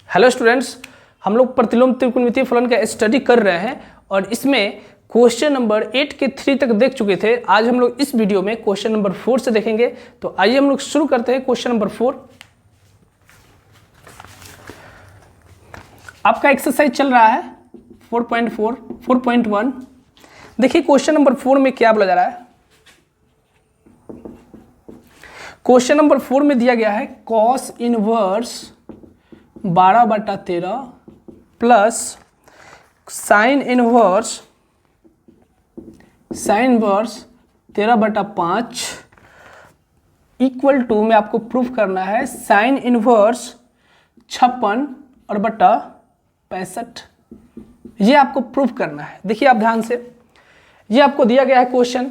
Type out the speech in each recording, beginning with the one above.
Hello students, हम लोग प्रतिलोम त्रिकोणमितीय फलन का स्टडी कर रहे हैं और इसमें क्वेश्चन नंबर 8 के 3 तक देख चुके थे। आज हम लोग इस वीडियो में क्वेश्चन नंबर 4 से देखेंगे। तो आइए हम लोग शुरू करते हैं। क्वेश्चन नंबर 4 आपका एक्सरसाइज चल रहा है 4.1। देखिए क्वेश्चन नंबर 4 में क्या बोला जा रहा है। क्वेश्चन नंबर 4 में दिया गया है cos inverse 12/13 plus sine inverse 13/5 equal to में आपको प्रूफ करना है साइन इनवर्स 56 और बटा 65। ये आपको प्रूफ करना है। देखिए आप ध्यान से, ये आपको दिया गया है question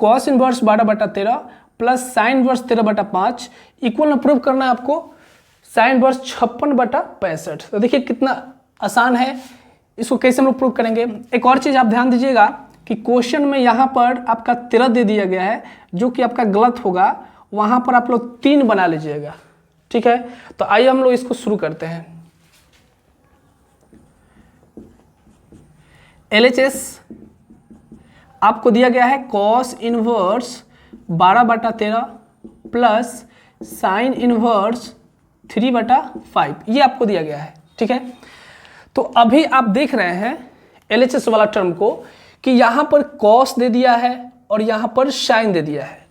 cos inverse 12/13 plus sine inverse 13/5 equal में प्रूफ करना है आपको साइन इनवर्स 56/65। तो देखिए कितना आसान है, इसको कैसे हम लोग प्रूव करेंगे। एक और चीज़ आप ध्यान दीजिएगा कि क्वेश्चन में यहाँ पर आपका 13 दे दिया गया है, जो कि आपका गलत होगा। वहाँ पर आप लोग 3 बना लीजिएगा, ठीक है। तो आइए हम लोग इसको शुरू करते हैं। LHS आपको दिया गया है cos inverse 12/13 plus sine inverse 3/5, ये आपको दिया गया है, ठीक है। तो अभी आप देख रहे हैं LHS वाला टर्म को कि यहाँ पर कॉस दे दिया है और यहाँ पर साइन दे दिया है,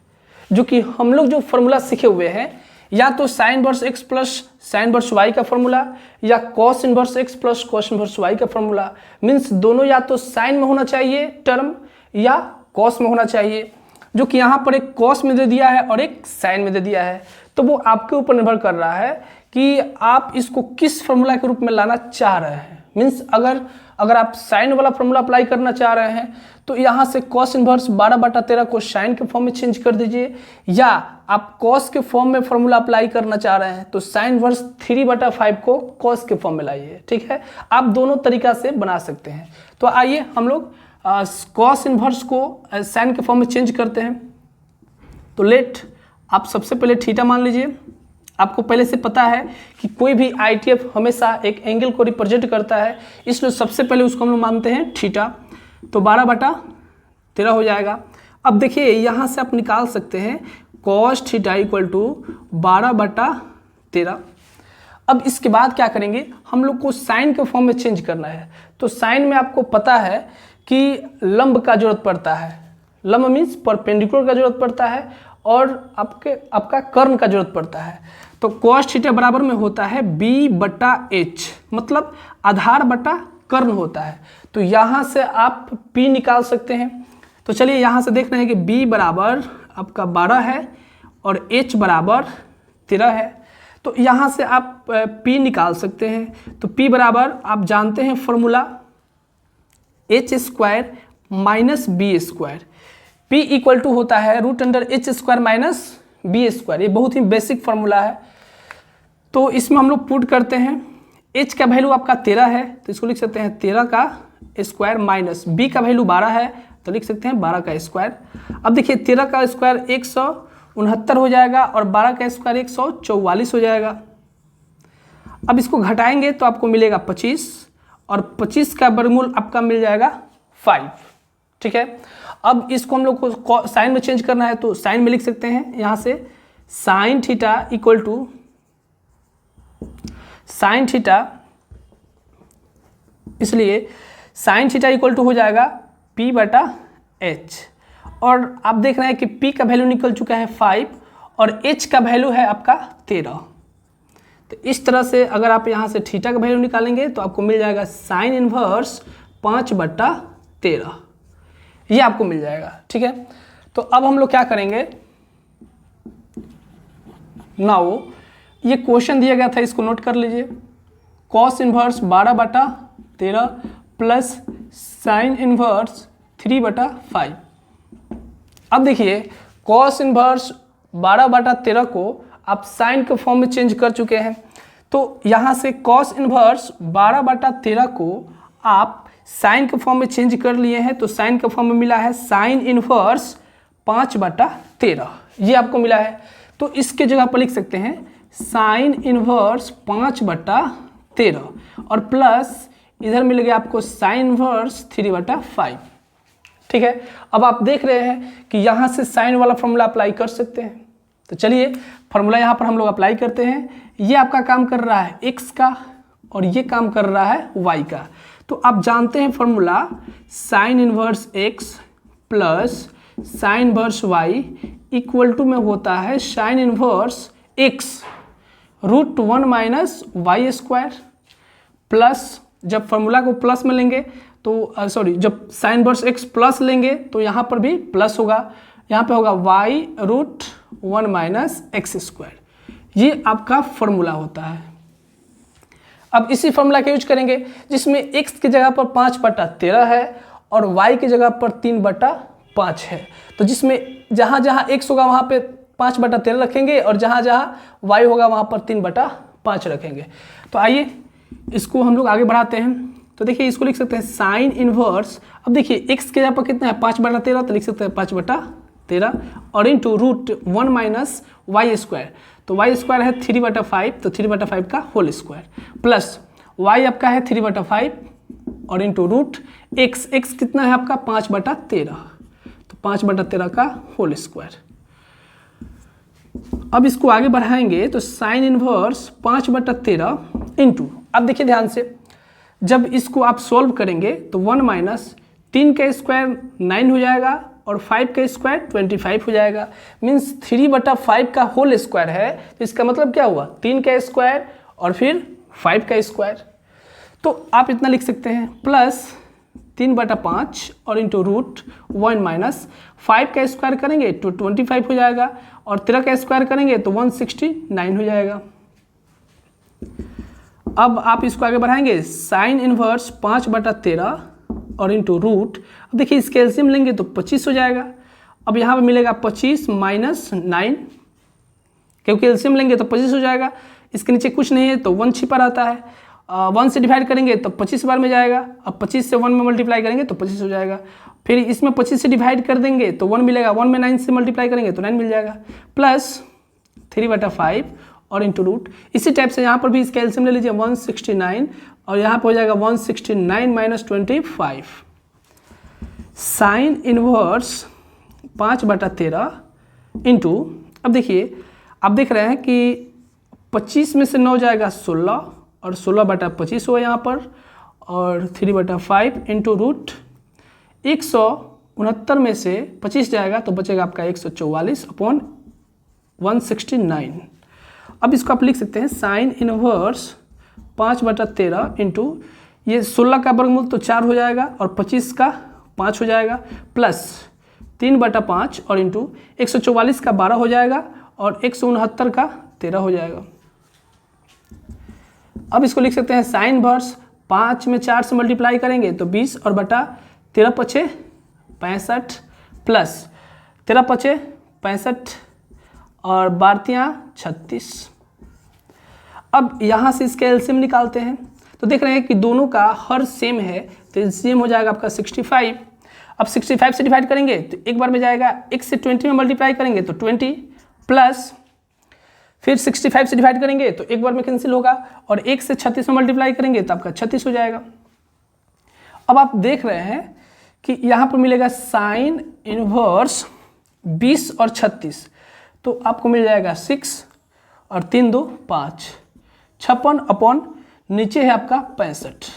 जो कि हम लोग जो फॉर्मूला सीखे हुए हैं, या तो sign inverse x plus sine inverse y का फॉर्मूला या cos inverse x plus cos inverse y का फॉर्मूला। मीन्स दोनों या तो साइन में होना चाहिए टर्म या कॉस में होना चाहिए, जो कि यहाँ पर एक कॉस में दे दिया है और एक साइन में दे दिया है। तो वो आपके ऊपर निर्भर कर रहा है कि आप इसको किस फॉर्मूला के रूप में लाना चाह रहे हैं। मीन्स अगर आप साइन वाला फॉर्मूला अप्लाई करना चाह रहे हैं तो यहाँ से कॉस इनवर्स 12/13 को साइन के फॉर्म में चेंज कर दीजिए, या आप कॉस के फॉर्म में फॉर्मूला अप्लाई करना चाह रहे हैं तो साइन इनवर्स 3/5 को कॉस के फॉर्म में लाइए, ठीक है। आप दोनों तरीका से बना सकते हैं। तो आइए हम लोग कॉस इनवर्स को साइन के फॉर्म में चेंज करते हैं। तो लेट आप सबसे पहले थीटा मान लीजिए। आपको पहले से पता है कि कोई भी ITF हमेशा एक एंगल को रिप्रेजेंट करता है, इसलिए सबसे पहले उसको हम लोग मानते हैं थीटा। तो 12/13 हो जाएगा। अब देखिए यहाँ से आप निकाल सकते हैं cos थीटा इक्वल टू 12/13। अब इसके बाद क्या करेंगे, हम लोग को साइन के फॉर्म में चेंज करना है। तो साइन में आपको पता है कि लंब का जरूरत पड़ता है, लंब मीन्स परपेंडिकुलर का जरूरत पड़ता है, और आपका कर्ण का जरूरत पड़ता है। तो cos थीटा बराबर में होता है B/H, मतलब आधार बटा कर्ण होता है। तो यहाँ से आप P निकाल सकते हैं। तो चलिए यहाँ से देख रहे हैं कि B बराबर आपका 12 है और H बराबर 13 है। तो यहाँ से आप P निकाल सकते हैं। तो P बराबर आप जानते हैं formula H² minus B²। P equal to होता है √H² माइनस B²। ये बहुत ही बेसिक फार्मूला है। तो इसमें हम लोग पुट करते हैं। H का वैल्यू आपका 13 है, तो इसको लिख सकते हैं 13 का स्क्वायर, माइनस B का वैल्यू 12 है, तो लिख सकते हैं 12 का स्क्वायर। अब देखिए 13 का स्क्वायर 169 हो जाएगा और 12 का स्क्वायर 144 हो जाएगा। अब इसको घटाएंगे तो आपको मिलेगा 25, और 25 का वर्गमूल आपका मिल जाएगा 5, ठीक है। अब इसको हम लोग को साइन में चेंज करना है, तो साइन में लिख सकते हैं यहाँ से sine theta equal to sine theta, इसलिए साइन थीटा इक्वल टू हो जाएगा P/H। और आप देख रहे हैं कि P का वैल्यू निकल चुका है 5 और H का वैल्यू है आपका 13। तो इस तरह से अगर आप यहाँ से थीटा का वैल्यू निकालेंगे तो आपको मिल जाएगा साइन इनवर्स 5/13, ये आपको मिल जाएगा, ठीक है। तो अब हम लोग क्या करेंगे, नाउ ये क्वेश्चन दिया गया था, इसको नोट कर लीजिए। Cos inverse 12/13 plus sine inverse 3/5। अब देखिए कॉस इनवर्स 12/13 को आप साइन के फॉर्म में चेंज कर चुके हैं। तो यहाँ से कॉस इनवर्स 12/13 को आप साइन के फॉर्म में चेंज कर लिए हैं। तो साइन के फॉर्म में मिला है साइन इनवर्स 5/13, ये आपको मिला है। तो इसके जगह पर लिख सकते हैं साइन इनवर्स 5/13 और प्लस इधर मिल गया आपको साइन इनवर्स 3/5। ठीक है, अब आप देख रहे हैं कि यहाँ से साइन वाला फॉर्मूला अप्लाई कर सकते हैं। तो चलिए फॉर्मूला यहाँ पर हम लोग अप्लाई करते हैं। ये आपका काम कर रहा है x का और ये काम कर रहा है y का। तो आप जानते हैं formula sine inverse x plus sine inverse y equal to में होता है sine inverse x √1 minus y square plus, जब फॉर्मूला को प्लस में लेंगे तो जब साइन इनवर्स x प्लस लेंगे तो यहाँ पर भी प्लस होगा, यहाँ पे होगा y √1 माइनस एक्स स्क्वायर। ये आपका फॉर्मूला होता है। अब इसी फॉर्मूला का यूज करेंगे जिसमें x की जगह पर 5/13 है और y की जगह पर 3/5 है। तो जिसमें जहाँ जहाँ x होगा वहाँ पे 5/13 रखेंगे और जहाँ जहाँ y होगा वहाँ पर 3/5 रखेंगे। तो आइए इसको हम लोग आगे बढ़ाते हैं। तो देखिए इसको लिख सकते हैं साइन इनवर्स, अब देखिए x की जगह पर कितना है 5/13, तो लिख सकते हैं 5/13 और इंटू √1 माइनस वाई स्क्वायर, तो वाई स्क्वायर है 3/5, तो 3/5 का होल स्क्वायर प्लस y आपका है 3/5 और इंटू x कितना है आपका 5/13, तो 5/13 का होल स्क्वायर। अब इसको आगे बढ़ाएंगे तो साइन इनवर्स 5/13 इंटू, अब देखिए ध्यान से, जब इसको आप सॉल्व करेंगे तो 1 माइनस 3 का स्क्वायर 9 हो जाएगा और 5 का स्क्वायर 25 हो जाएगा। मीन्स 3/5 का होल स्क्वायर है, तो इसका मतलब क्या हुआ 3 का स्क्वायर और फिर 5 का स्क्वायर। तो आप इतना लिख सकते हैं प्लस 3/5 और इंटू √1 माइनस 5 का स्क्वायर करेंगे तो 25 हो जाएगा और 13 का स्क्वायर करेंगे तो 169 हो जाएगा। अब आप इसको आगे बढ़ाएंगे साइन इनवर्स 5/13 और इंटू रूट, अब देखिए इसके एलसीएम लेंगे तो 25 हो जाएगा। अब यहाँ पे मिलेगा 25 माइनस 9, क्योंकि एलसीएम लेंगे तो 25 हो जाएगा। इसके नीचे कुछ नहीं है तो 1 छिपा रहता है, 1 से डिवाइड करेंगे तो 25 बार में जाएगा। अब 25 से 1 में मल्टीप्लाई करेंगे तो 25 हो जाएगा। फिर इसमें 25 से डिवाइड कर देंगे तो 1 मिलेगा, 1 में 9 से मल्टीप्लाई करेंगे तो 9 मिल जाएगा प्लस 3/5 और इंटू रूट। इसी टाइप से यहाँ पर भी इसका एलसीएम ले लीजिए 169 और यहाँ पर हो जाएगा 169 माइनस 25 साइन इनवर्स 5/13 इंटू, अब देखिए आप देख रहे हैं कि 25 में से 9 जाएगा 16 और 16/25 हुआ यहाँ पर और 3/5 इंटू रूट 169 में से 25 जाएगा तो बचेगा आपका 144 अपॉन 169। अब इसको आप लिख सकते हैं साइन इनवर्स 5/13 इंटू ये 16 का वर्गमूल तो 4 हो जाएगा और 25 का 5 हो जाएगा प्लस 3/5 और इंटू 144 का 12 हो जाएगा और 169 का 13 हो जाएगा। अब इसको लिख सकते हैं साइन इनवर्स 5 में 4 से मल्टीप्लाई करेंगे तो 20 और बटा 13×5 65 प्लस 13×5 65 और 12 36। अब यहाँ से इसके एलसीएम निकालते हैं तो देख रहे हैं कि दोनों का हर सेम है तो एलसीएम हो जाएगा आपका 65। अब 65 से डिवाइड करेंगे तो एक बार में जाएगा, 1 से 20 में मल्टीप्लाई करेंगे तो 20 प्लस फिर 65 से डिवाइड करेंगे तो एक बार में कैंसिल होगा और 1 से 36 में मल्टीप्लाई करेंगे तो आपका 36 हो जाएगा। अब आप देख रहे हैं कि यहाँ पर मिलेगा साइन इनवर्स 20 और 36 तो आपको मिल जाएगा 6 और 3 2 5 56 अपॉन नीचे है आपका 65।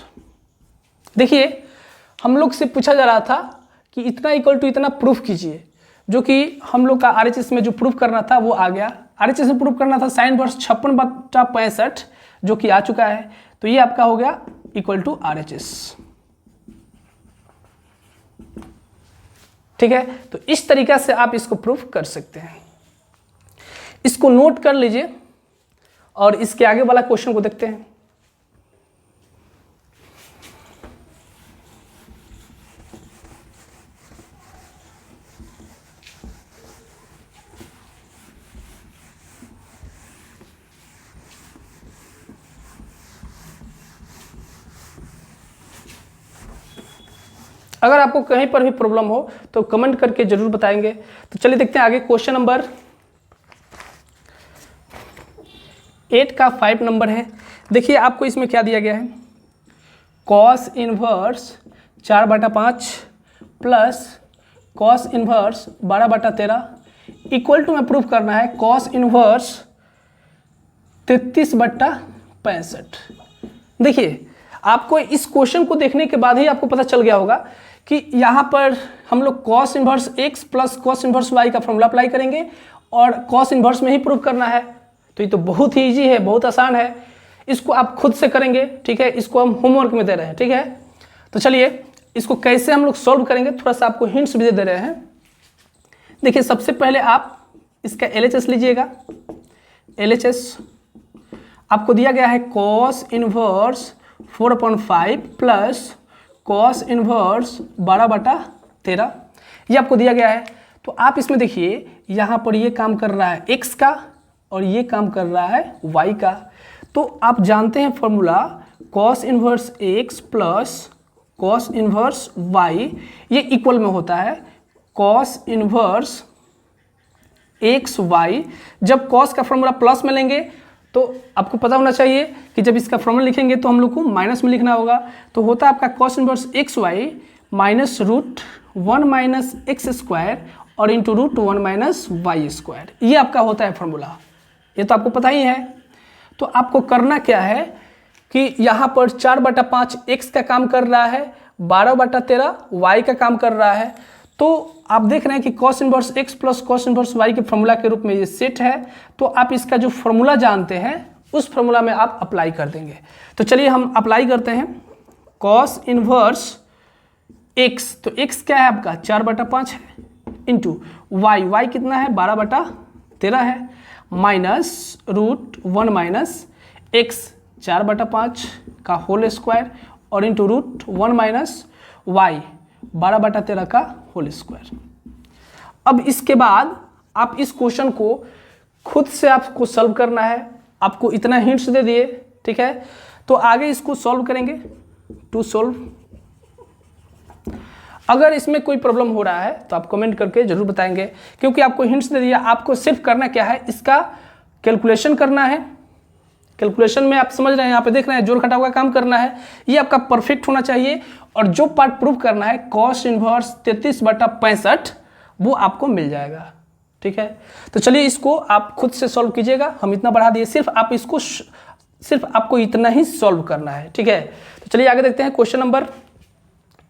देखिए हम लोग से पूछा जा रहा था कि इतना इक्वल टू इतना प्रूफ कीजिए, जो कि हम लोग का आरएचएस में जो प्रूफ करना था वो आ गया। आरएचएस में प्रूफ करना था साइन इनवर्स 56/65 जो कि आ चुका है, तो ये आपका हो गया इक्वल टू आरएचएस। ठीक है, तो इस तरीका से आप इसको प्रूफ कर सकते हैं। इसको नोट कर लीजिए और इसके आगे वाला क्वेश्चन को देखते हैं। अगर आपको कहीं पर भी प्रॉब्लम हो तो कमेंट करके जरूर बताएंगे। तो चलिए देखते हैं आगे क्वेश्चन नंबर 8 का 5 नंबर है। देखिए आपको इसमें क्या दिया गया है, cos inverse 4/5 plus cos inverse 12/13 equal to में प्रूफ करना है कॉस इनवर्स 33/65। देखिए आपको इस क्वेश्चन को देखने के बाद ही आपको पता चल गया होगा कि यहाँ पर हम लोग cos inverse x plus cos inverse y का फॉर्मूला अप्लाई करेंगे और कॉस इनवर्स में ही प्रूफ करना है। तो ये तो बहुत ही ईजी है, बहुत आसान है, इसको आप खुद से करेंगे, ठीक है। इसको हम होमवर्क में दे रहे हैं, ठीक है। तो चलिए इसको कैसे हम लोग सॉल्व करेंगे, थोड़ा सा आपको हिंट्स भी दे रहे हैं। देखिए सबसे पहले आप इसका LHS लीजिएगा। LHS आपको दिया गया है cos inverse 4/5 plus cos inverse 12/13, ये आपको दिया गया है। तो आप इसमें देखिए यहाँ पर ये काम कर रहा है x का और ये काम कर रहा है y का। तो आप जानते हैं formula cos inverse x plus cos inverse y, ये इक्वल में होता है कॉस इनवर्स एक्स वाई। जब कॉस का फॉर्मूला प्लस में लेंगे तो आपको पता होना चाहिए कि जब इसका फॉर्मूला लिखेंगे तो हम लोग को माइनस में लिखना होगा। तो होता है आपका cos inverse x y minus root 1 minus x square और into root 1 minus y square, ये आपका होता है फॉर्मूला, ये तो आपको पता ही है। तो आपको करना क्या है कि यहाँ पर 4/5 एक्स का काम कर रहा है, 12/13 वाई का काम कर रहा है। तो आप देख रहे हैं कि cos inverse x plus cos inverse y के फॉर्मूला के रूप में ये सेट है। तो आप इसका जो फॉर्मूला जानते हैं उस फॉर्मूला में आप अप्लाई कर देंगे। तो चलिए हम अप्लाई करते हैं कॉस इनवर्स एक्स, तो एक्स क्या है आपका 4/5 है, इंटू वाई, वाई कितना है 12/13 है, माइनस रूट 1 माइनस एक्स 4/5 का होल स्क्वायर और इंटू रूट 1 माइनस वाई 12/13 का होल स्क्वायर। अब इसके बाद आप इस क्वेश्चन को खुद से आपको सॉल्व करना है, आपको इतना हिंट्स दे दिए, ठीक है। तो आगे इसको सॉल्व करेंगे टू सॉल्व। अगर इसमें कोई प्रॉब्लम हो रहा है तो आप कमेंट करके जरूर बताएंगे, क्योंकि आपको हिंट्स दे दिया। आपको सिर्फ करना क्या है, इसका कैलकुलेशन करना है। कैलकुलेशन में आप समझ रहे हैं, यहाँ पे देख रहे हैं जोड़ घटाव का काम करना है, ये आपका परफेक्ट होना चाहिए। और जो पार्ट प्रूव करना है कॉस इनवर्स 33/65 वो आपको मिल जाएगा, ठीक है। तो चलिए इसको आप खुद से सॉल्व कीजिएगा, हम इतना बढ़ा दिए, सिर्फ आपको इतना ही सॉल्व करना है, ठीक है। तो चलिए आगे देखते हैं क्वेश्चन नंबर,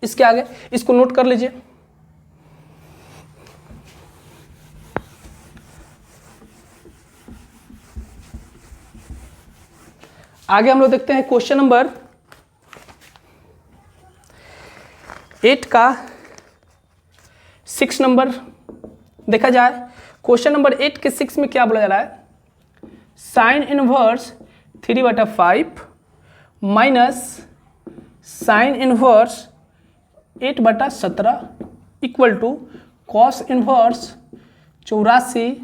इसके आगे इसको नोट कर लीजिए। आगे हम लोग देखते हैं क्वेश्चन नंबर 8 का 6 नंबर। देखा जाए क्वेश्चन नंबर 8 के 6 में क्या बोला जा रहा है, sine inverse 3/5 minus sine inverse 8/17 equal to cos inverse 84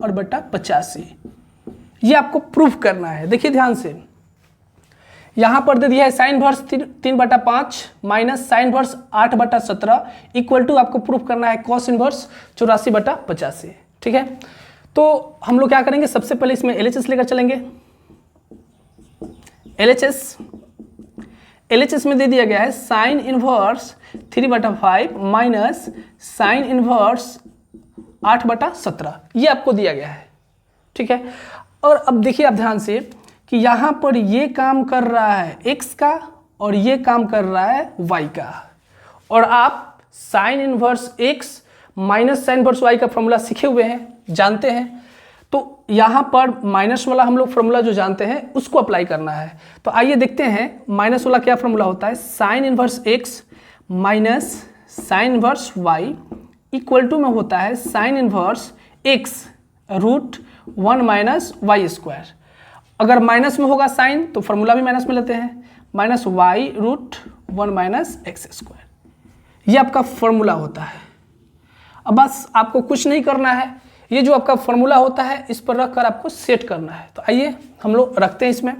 और बटा 85, ये आपको प्रूफ करना है। देखिए ध्यान से, यहाँ पर दे दिया है sine inverse 3/5 minus sine inverse 8/17 equal to आपको प्रूफ करना है कॉस इनवर्स 84/85, ठीक है। तो हम लोग क्या करेंगे, सबसे पहले इसमें LHS लेकर चलेंगे। LHS में दे दिया गया है sine inverse 3/5 minus sine inverse 8/17, ये आपको दिया गया है, ठीक है। और अब देखिए आप ध्यान से कि यहाँ पर ये काम कर रहा है x का और ये काम कर रहा है y का, और आप sign inverse x minus sine inverse y का फॉर्मूला सीखे हुए हैं, जानते हैं। तो यहाँ पर माइनस वाला हम लोग फॉर्मूला जो जानते हैं उसको अप्लाई करना है। तो आइए देखते हैं माइनस वाला क्या फॉर्मूला होता है, sine inverse x minus sine inverse y equal to में होता है sine inverse x root 1 minus y square. अगर माइनस में होगा साइन तो फॉर्मूला भी माइनस में लेते हैं, minus y root 1 minus x square, ये आपका फॉर्मूला होता है। अब बस आपको कुछ नहीं करना है, ये जो आपका फॉर्मूला होता है इस पर रखकर आपको सेट करना है। तो आइए हम लोग रखते हैं इसमें,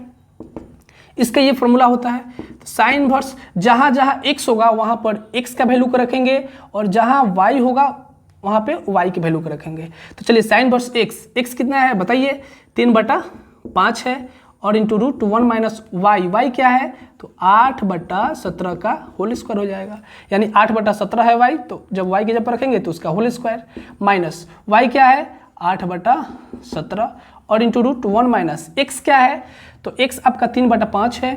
इसका ये फॉर्मूला होता है। तो साइन इनवर्स जहाँ जहाँ x होगा वहाँ पर x का वैल्यू को रखेंगे और जहाँ y होगा वहाँ पे y की वैल्यू को रखेंगे। तो चलिए साइन इनवर्स x कितना है बताइए, 3/5 5 है और into root 1 minus y, y क्या है तो 8/17 का होल स्क्वायर हो जाएगा, यानी 8/17 है वाई, तो जब वाई की जगह पर रखेंगे तो उसका होल स्क्वायर माइनस वाई क्या है 8/17 और इंटू रूट 1 माइनस एक्स क्या है तो एक्स आपका 3/5 है,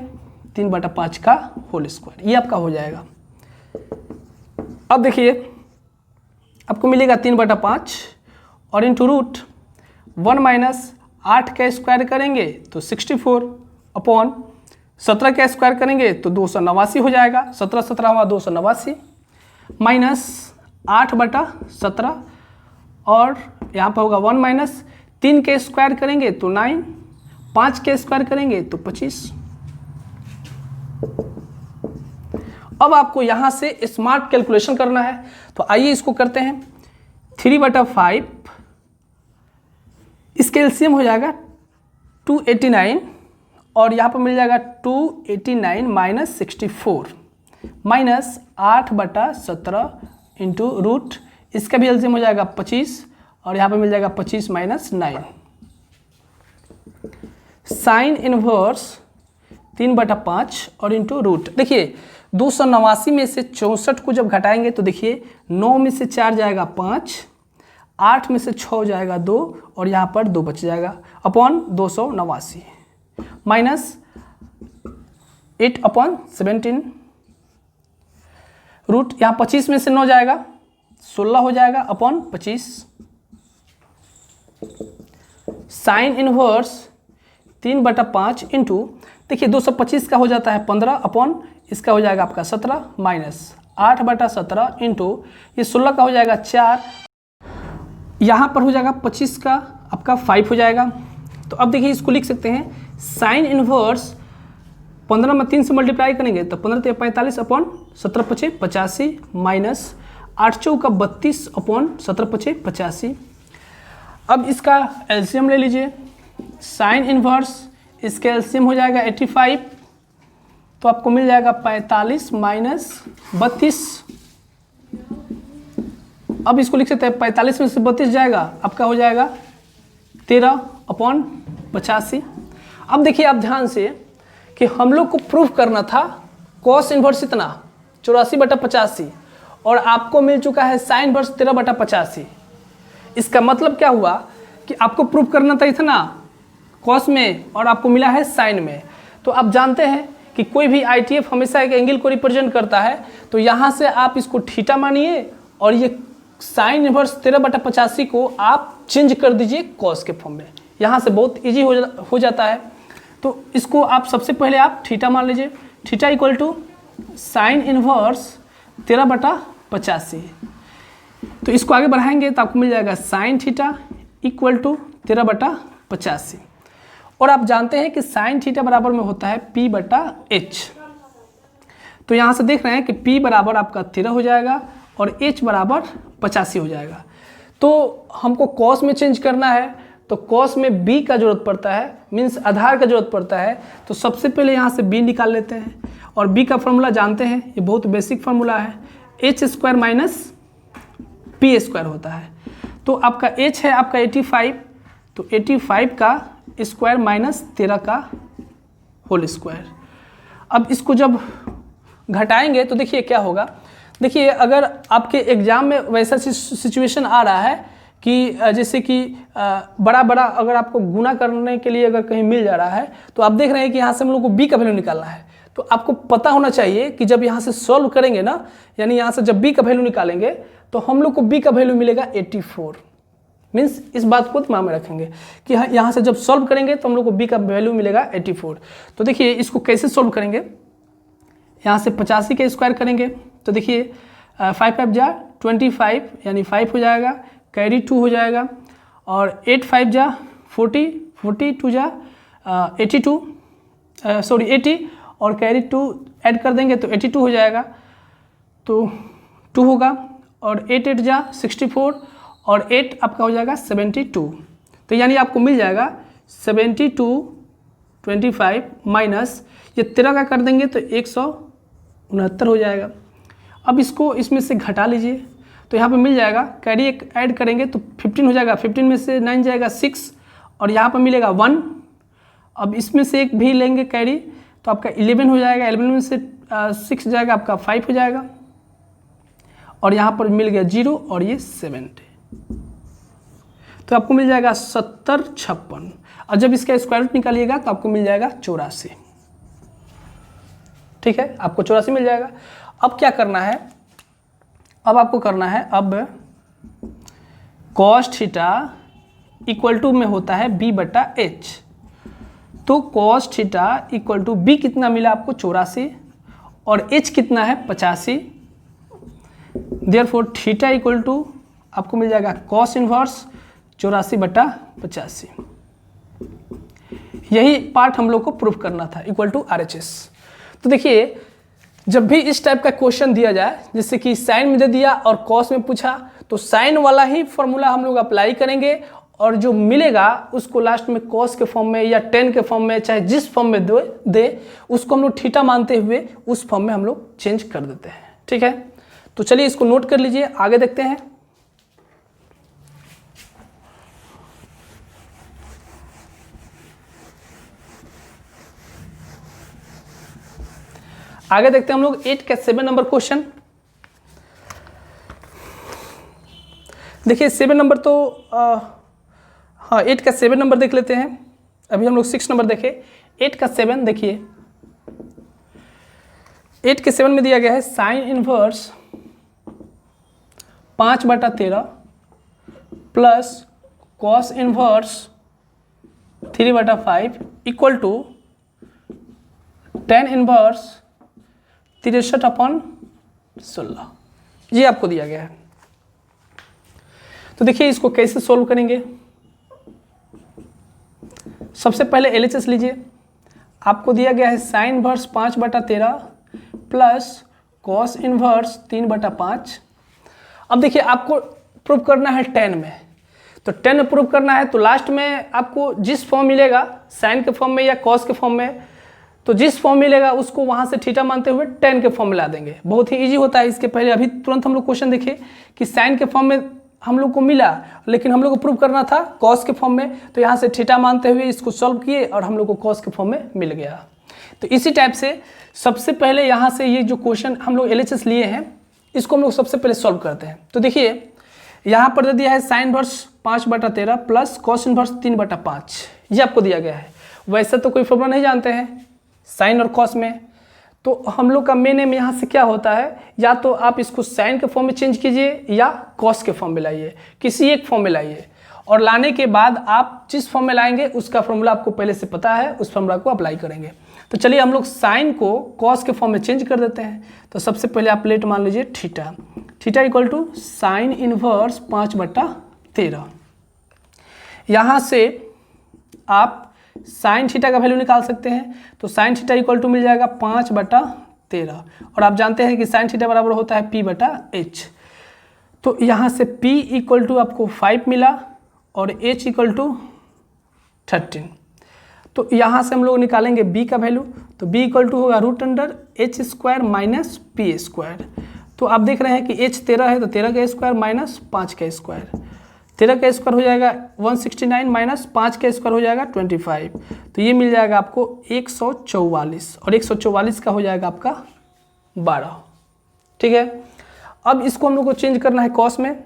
3/5 का होल स्क्वायर, ये आपका हो जाएगा। अब देखिए आपको मिलेगा 3/5 और इंटू रूट 1 माइनस 8 का स्क्वायर करेंगे तो 64 अपॉन 17 का स्क्वायर करेंगे तो 289 हो जाएगा, 17 हुआ 289 माइनस 8/17 और यहाँ पर होगा 1 माइनस 3 के स्क्वायर करेंगे तो 9, 5 के स्क्वायर करेंगे तो 25। अब आपको यहाँ से स्मार्ट कैलकुलेशन करना है, तो आइए इसको करते हैं। 3/5 इसके एलसीएम हो जाएगा 289 और यहाँ पर मिल जाएगा 289 माइनस 64 माइनस 8/17 इंटू रूट, इसका भी एलसीएम हो जाएगा 25 और यहाँ पर मिल जाएगा 25 माइनस 9। साइन इनवर्स 3/5 और इंटू रूट, देखिए 289 में से 64 को जब घटाएंगे तो देखिए 9 में से 4 जाएगा 5, 8 में से 6 जाएगा 2 और यहाँ पर 2 बच जाएगा अपॉन 289 माइनस 8/17 रूट, यहाँ 25 में से 9 जाएगा 16 हो जाएगा अपॉन 25। साइन इनवर्स 3/5 इंटू, देखिए 225 का हो जाता है 15 अपॉन इसका हो जाएगा आपका 17 माइनस 8/17 इंटू ये 16 का हो जाएगा 4, यहाँ पर हो जाएगा 25 का आपका 5 हो जाएगा। तो अब देखिए इसको लिख सकते हैं साइन इनवर्स 15 में 3 से मल्टीप्लाई करेंगे तो 15 × 45 अपॉन 17×5 85 माइनस 8 × 32 अपॉन 17×5 85। अब इसका एलसीएम ले लीजिए, साइन इनवर्स इसका एलसीएम हो जाएगा 85, तो आपको मिल जाएगा 45 माइनस 32। अब इसको लिख सकते हैं 45 में से 32 जाएगा आपका हो जाएगा 13/85। अब देखिए आप ध्यान से कि हम लोग को प्रूफ करना था कॉस इनवर्स इतना 84/85 और आपको मिल चुका है साइन इनवर्स 13/85। इसका मतलब क्या हुआ कि आपको प्रूफ करना था इतना कॉस में और आपको मिला है साइन में। तो आप जानते हैं कि कोई भी आईटीएफ हमेशा एक एंगल को रिप्रेजेंट करता है, तो यहाँ से आप इसको थीटा मानिए और ये साइन इनवर्स 13/85 को आप चेंज कर दीजिए कॉस के फॉर्म में, यहाँ से बहुत इजी हो जाता है। तो इसको आप सबसे पहले आप थीटा मान लीजिए, theta equal to sine inverse 13/85। तो इसको आगे बढ़ाएंगे तो आपको मिल जाएगा साइन थीटा इक्वल टू 13/85 और आप जानते हैं कि साइन थीटा बराबर में होता है P/H। तो यहाँ से देख रहे हैं कि P बराबर आपका 13 हो जाएगा और H बराबर 85 हो जाएगा। तो हमको कॉस में चेंज करना है, तो कॉस में B का जरूरत पड़ता है, मीन्स आधार का जरूरत पड़ता है। तो सबसे पहले यहाँ से B निकाल लेते हैं और B का फॉर्मूला जानते हैं, ये बहुत बेसिक फार्मूला है, H² माइनस P² होता है। तो आपका H है आपका 85, तो 85 का स्क्वायर माइनस 13 का होल स्क्वायर। अब इसको जब घटाएंगे तो देखिए क्या होगा, देखिए अगर आपके एग्जाम में वैसा सिचुएशन आ रहा है कि जैसे कि बड़ा अगर आपको गुना करने के लिए अगर कहीं मिल जा रहा है, तो आप देख रहे हैं कि यहाँ से हम लोग को B का वैल्यू निकालना है। तो आपको पता होना चाहिए कि जब यहाँ से सॉल्व करेंगे ना, यानी यहाँ से जब B का वैल्यू निकालेंगे तो हम लोग को B का वैल्यू मिलेगा 84। मीन्स इस बात को दिमाग में रखेंगे कि यहाँ से जब सॉल्व करेंगे तो हम लोग को B का वैल्यू मिलेगा 84। तो देखिए इसको कैसे सॉल्व करेंगे, यहाँ से 85 के स्क्वायर करेंगे तो देखिए 5×5 जा 25 यानी 5 हो जाएगा, कैरी 2 हो जाएगा और 8×5 जा 40, 42 जा 82 80 और कैरी 2 ऐड कर देंगे तो 82 हो जाएगा, तो 2 होगा और 8×8 जा 64 और 8 आपका हो जाएगा 72। तो यानी आपको मिल जाएगा 72 25 माइनस ये 13 का कर देंगे तो 169 हो जाएगा। अब इसको इसमें से घटा लीजिए तो यहाँ पे मिल जाएगा, कैरी एक ऐड करेंगे तो 15 हो जाएगा, 15 में से 9 जाएगा 6 और यहाँ पर मिलेगा 1 अब इसमें से एक भी लेंगे कैरी तो आपका 11 हो जाएगा, 11 में से 6 जाएगा आपका 5 हो जाएगा, और यहाँ पर मिल गया 0 और ये 70, तो आपको मिल जाएगा 70 56, और जब इसका स्क्वायर रूट निकालिएगा तो आपको मिल जाएगा 84। ठीक है, आपको 84 मिल जाएगा। अब क्या करना है, अब आपको करना है, अब cos थीटा इक्वल टू में होता है b बटा h, तो cos theta equal to b कितना मिला आपको 84 और h कितना है 85, देयरफॉर थीटा इक्वल टू आपको मिल जाएगा cos इनवर्स 84 बटा 85। यही पार्ट हम लोग को प्रूफ करना था, इक्वल टू RHS। तो देखिए जब भी इस टाइप का क्वेश्चन दिया जाए, जैसे कि साइन में दे दिया और कॉस में पूछा, तो साइन वाला ही फॉर्मूला हम लोग अप्लाई करेंगे और जो मिलेगा उसको लास्ट में कॉस के फॉर्म में या टेन के फॉर्म में, चाहे जिस फॉर्म में दे उसको हम लोग थीटा मानते हुए उस फॉर्म में हम लोग चेंज कर देते हैं। ठीक है, तो चलिए इसको नोट कर लीजिए, आगे देखते हैं। आगे देखते हैं हम लोग 8 का 7 नंबर क्वेश्चन। देखिए 7 नंबर तो हाँ 8 का 7 नंबर देख लेते हैं। अभी हम लोग 6 नंबर देखे, 8 का 7 देखिए। 8 के 7 में दिया गया है sine inverse 5/13 plus cos inverse 3/5 equal to tan inverse 63/16, ये आपको दिया गया है। तो देखिए इसको कैसे सॉल्व करेंगे। सबसे पहले LHS लीजिए। आपको दिया गया है sine inverse 5/13 plus cos inverse 3/5। अब देखिए आपको प्रूव करना है 10 में, तो 10 में प्रूव करना है तो लास्ट में आपको जिस फॉर्म मिलेगा साइन के फॉर्म में या कॉस के फॉर्म में, तो जिस फॉर्म मिलेगा उसको वहाँ से थीटा मानते हुए 10 के फॉर्म में ला देंगे। बहुत ही इजी होता है। इसके पहले अभी तुरंत हम लोग क्वेश्चन देखिए कि साइन के फॉर्म में हम लोग को मिला, लेकिन हम लोग को प्रूव करना था कॉस के फॉर्म में, तो यहाँ से थीटा मानते हुए इसको सॉल्व किए और हम लोग को कॉस के फॉर्म में मिल गया। तो इसी टाइप से सबसे पहले यहाँ से ये जो क्वेश्चन हम लोग LHS लिए हैं इसको हम लोग सबसे पहले सॉल्व करते हैं। तो देखिए यहाँ पर दे दिया है sine inverse 5/13 plus cos inverse 3/5, ये आपको दिया गया है। वैसे तो कोई फॉर्मूला नहीं जानते हैं साइन और कॉस में, तो हम लोग का मेन एम यहाँ से क्या होता है, या तो आप इसको साइन के फॉर्म में चेंज कीजिए या कॉस के फॉर्म में लाइए, किसी एक फॉर्म में लाइए, और लाने के बाद आप जिस फॉर्म में लाएंगे उसका फॉर्मूला आपको पहले से पता है, उस फॉर्मूला को अप्लाई करेंगे। तो चलिए हम लोग साइन को कॉस के फॉर्म में चेंज कर देते हैं। तो सबसे पहले आप लेट मान लीजिए theta, theta equal to sine inverse 5/13। यहाँ से आप साइन थीटा का वैल्यू निकाल सकते हैं, तो साइन थीटा इक्वल टू मिल जाएगा 5/13, और आप जानते हैं कि साइन थीटा बराबर होता है P/H। तो यहाँ से P इक्वल टू आपको 5 मिला और H इक्वल टू 13। तो यहाँ से हम लोग निकालेंगे B का वैल्यू, तो B इक्वल टू होगा √H² माइनस P²। तो आप देख रहे हैं कि H 13 है, तो 13 का स्क्वायर माइनस 5 का स्क्वायर, 13 का स्क्वायर हो जाएगा 169 माइनस 5 का स्क्वायर हो जाएगा 25, तो ये मिल जाएगा आपको 144, और 144 का हो जाएगा आपका 12। ठीक है, अब इसको हम लोग को चेंज करना है कॉस में,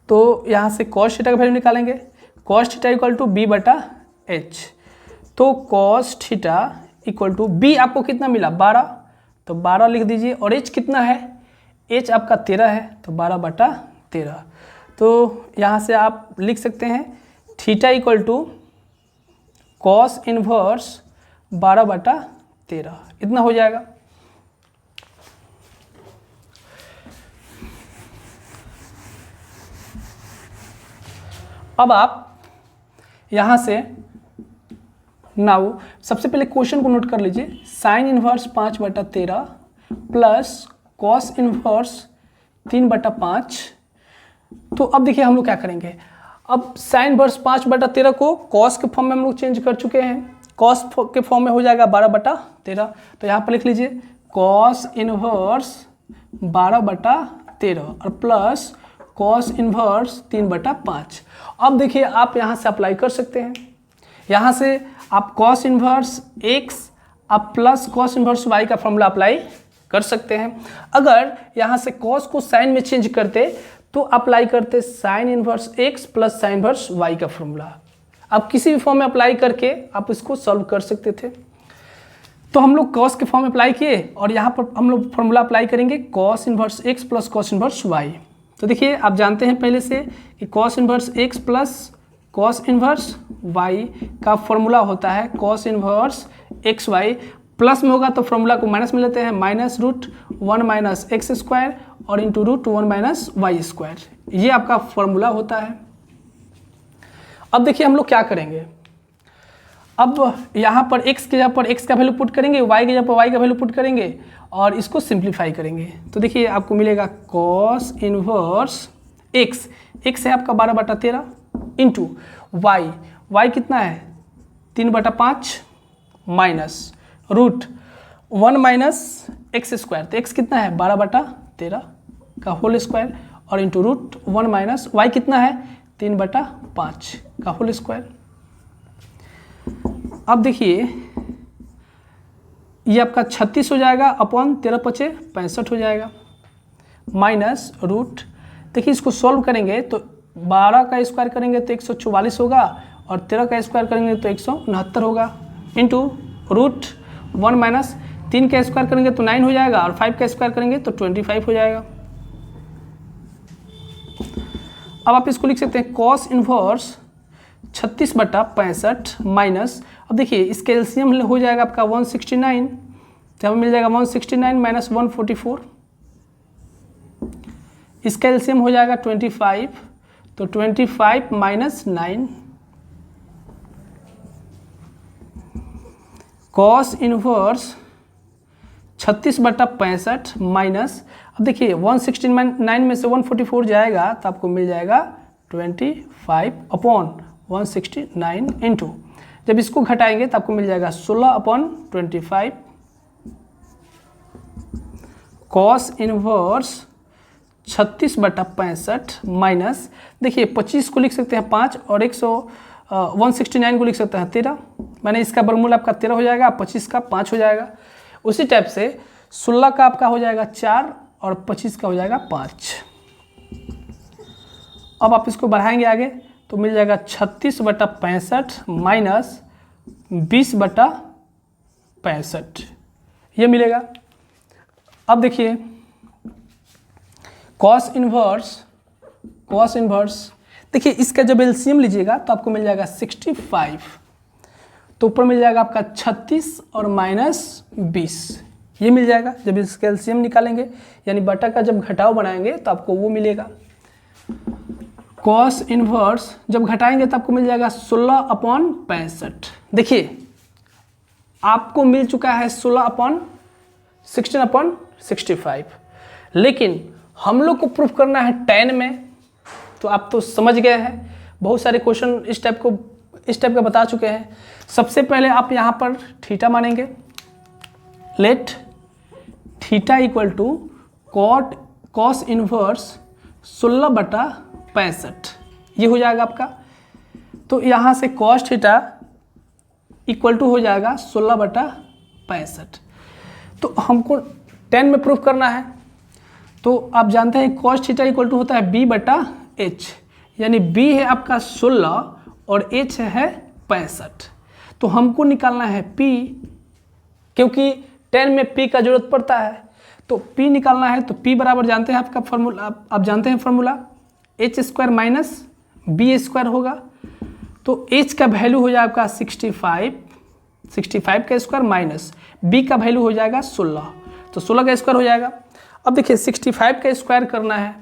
तो यहाँ से कॉस थीटा का वैल्यू निकालेंगे। Cos theta equal to B/H, तो cos theta equal to B आपको कितना मिला 12, तो 12 लिख दीजिए, और H कितना है, H आपका 13 है, तो 12/13। तो यहाँ से आप लिख सकते हैं theta equal to cos inverse 12/13, इतना हो जाएगा। अब आप यहाँ से नाउ सबसे पहले क्वेश्चन को नोट कर लीजिए। Sign inverse 5/13 plus cos inverse 3/5। तो अब देखिए हम लोग क्या करेंगे, अब साइन इनवर्स 5/13 को कॉस के फॉर्म में हम लोग चेंज कर चुके हैं, कॉस के फॉर्म में हो जाएगा 12/13। तो यहाँ पर लिख लीजिए कॉस इनवर्स 12/13 और प्लस कॉस इनवर्स 3/5। अब देखिए आप यहाँ से अप्लाई कर सकते हैं, यहाँ से आप कॉस इन्वर्स एक्स आप प्लस कॉस इन्वर्स वाई का फॉर्मूला अप्लाई कर सकते हैं। अगर यहाँ से कॉस को साइन में चेंज करते तो अप्लाई करते sine inverse x plus sine inverse y का फॉर्मूला। आप किसी भी फॉर्म में अप्लाई करके आप इसको सॉल्व कर सकते थे। तो हम लोग कॉस के फॉर्म में अप्लाई किए और यहाँ पर हम लोग फॉर्मूला अप्लाई करेंगे cos inverse x plus cos inverse y. तो देखिए आप जानते हैं पहले से कि cos inverse x plus cos inverse y का फॉर्मूला होता है cos inverse x y, plus में होगा तो फॉर्मूला को माइनस में लेते हैं, minus root 1 minus x square और into root 1 minus y square. ये आपका फॉर्मूला होता है। अब देखिए हम लोग क्या करेंगे, अब यहाँ पर x की जगह पर x का वैल्यू पुट करेंगे, y की जगह पर y का वैल्यू पुट करेंगे और इसको सिंप्लीफाई करेंगे। तो देखिए आपको मिलेगा cos इनवर्स x है आपका 12/13 इंटू y कितना है 3/5 minus root 1 minus x square, तो x कितना है 12/13 का होल स्क्वायर और इंटू रूट 1 माइनस y कितना है 3/5 का होल स्क्वायर। अब देखिए ये आपका 36 हो जाएगा अपॉन 13×5 65 हो जाएगा माइनस रूट, देखिए इसको सॉल्व करेंगे तो 12 का स्क्वायर करेंगे तो 144 होगा और 13 का स्क्वायर करेंगे तो 169 होगा इंटू रूट 1 माइनस 3 का स्क्वायर करेंगे तो 9 हो जाएगा और 5 का स्क्वायर करेंगे तो 25 हो जाएगा। अब आप इसको लिख सकते हैं कॉस इन्वर्स 36/65 माइनस, अब देखिए इसका एलसीएम हो जाएगा आपका 169, तो हमें मिल जाएगा 169 माइनस 144, इसका एलसीएम हो जाएगा 25, तो 25 माइनस 9 कॉस इन्वर्स 36/65 माइनस, अब देखिए 169 में से 144 जाएगा तो आपको मिल जाएगा 25 अपॉन 169 इंटू, जब इसको घटाएंगे तो आपको मिल जाएगा 16/25 कॉस इनवर्स 36/65 माइनस, देखिए 25 को लिख सकते हैं 5 और 169 को लिख सकते हैं 13, मैंने इसका वर्गमूल आपका 13 हो जाएगा, 25 का 5 हो जाएगा। उसी टाइप से 16 का आपका हो जाएगा 4 और 25 का हो जाएगा 5। अब आप इसको बढ़ाएंगे आगे तो मिल जाएगा 36/65 माइनस 20/65 ये मिलेगा। अब देखिए कॉस इन्वर्स देखिए इसका जब एलसीएम लीजिएगा तो आपको मिल जाएगा 65, तो ऊपर मिल जाएगा आपका 36 और माइनस 20 ये मिल जाएगा। जब इसका एलसीएम निकालेंगे यानी बटा का जब घटाव बनाएंगे तो आपको वो मिलेगा। कॉस इन्वर्स जब घटाएंगे तो आपको मिल जाएगा 16/65। देखिए आपको मिल चुका है 16/16/65, लेकिन हम लोग को प्रूफ करना है 10 में, तो आप तो समझ गए हैं, बहुत सारे क्वेश्चन इस टाइप का बता चुके हैं। सबसे पहले आप यहाँ पर थीटा मानेंगे, let theta equal to cos inverse 16/65 ये हो जाएगा आपका। तो यहाँ से कॉस थीटा इक्वल टू हो जाएगा 16/65। तो हमको 10 में प्रूफ करना है, तो आप जानते हैं कॉस थीटा इक्वल टू होता है b/h, यानी b है आपका 16 और h है 65। तो हमको निकालना है p, क्योंकि 10 में p का जरूरत पड़ता है, तो p निकालना है। तो p बराबर जानते हैं आपका फॉर्मूला, आप जानते हैं फॉर्मूला h² माइनस b² होगा। तो h का वैल्यू हो जाएगा आपका 65 का स्क्वायर माइनस b का वैल्यू हो जाएगा 16, तो 16 का स्क्वायर हो जाएगा। अब देखिए 65 का स्क्वायर करना है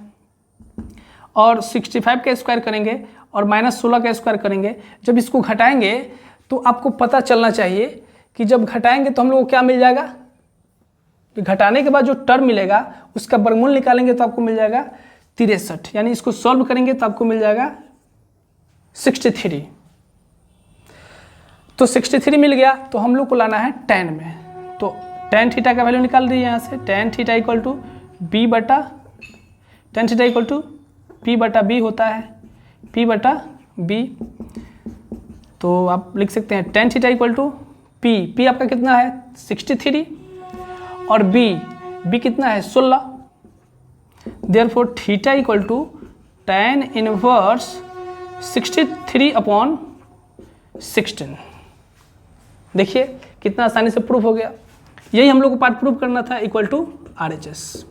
और 65 का स्क्वायर करेंगे और माइनस 16 का स्क्वायर करेंगे। जब इसको घटाएंगे तो आपको पता चलना चाहिए कि जब घटाएंगे तो हम लोग को क्या मिल जाएगा, घटाने के बाद जो टर्म मिलेगा उसका वर्गमूल निकालेंगे तो आपको मिल जाएगा 63, यानी इसको सॉल्व करेंगे तो आपको मिल जाएगा 63। तो 63 मिल गया, तो हम लोग को लाना है 10 में। तो tan थीटा का वैल्यू निकाल दीजिए यहाँ से, tan theta equal to p/b होता है p/b। तो आप लिख सकते हैं tan theta equal to P आपका कितना है 63 और बी कितना है 16। Therefore theta equal to tan inverse 63/16। देखिए कितना आसानी से प्रूफ हो गया। यही हम लोग को पार्ट प्रूफ करना था इक्वल टू RHS।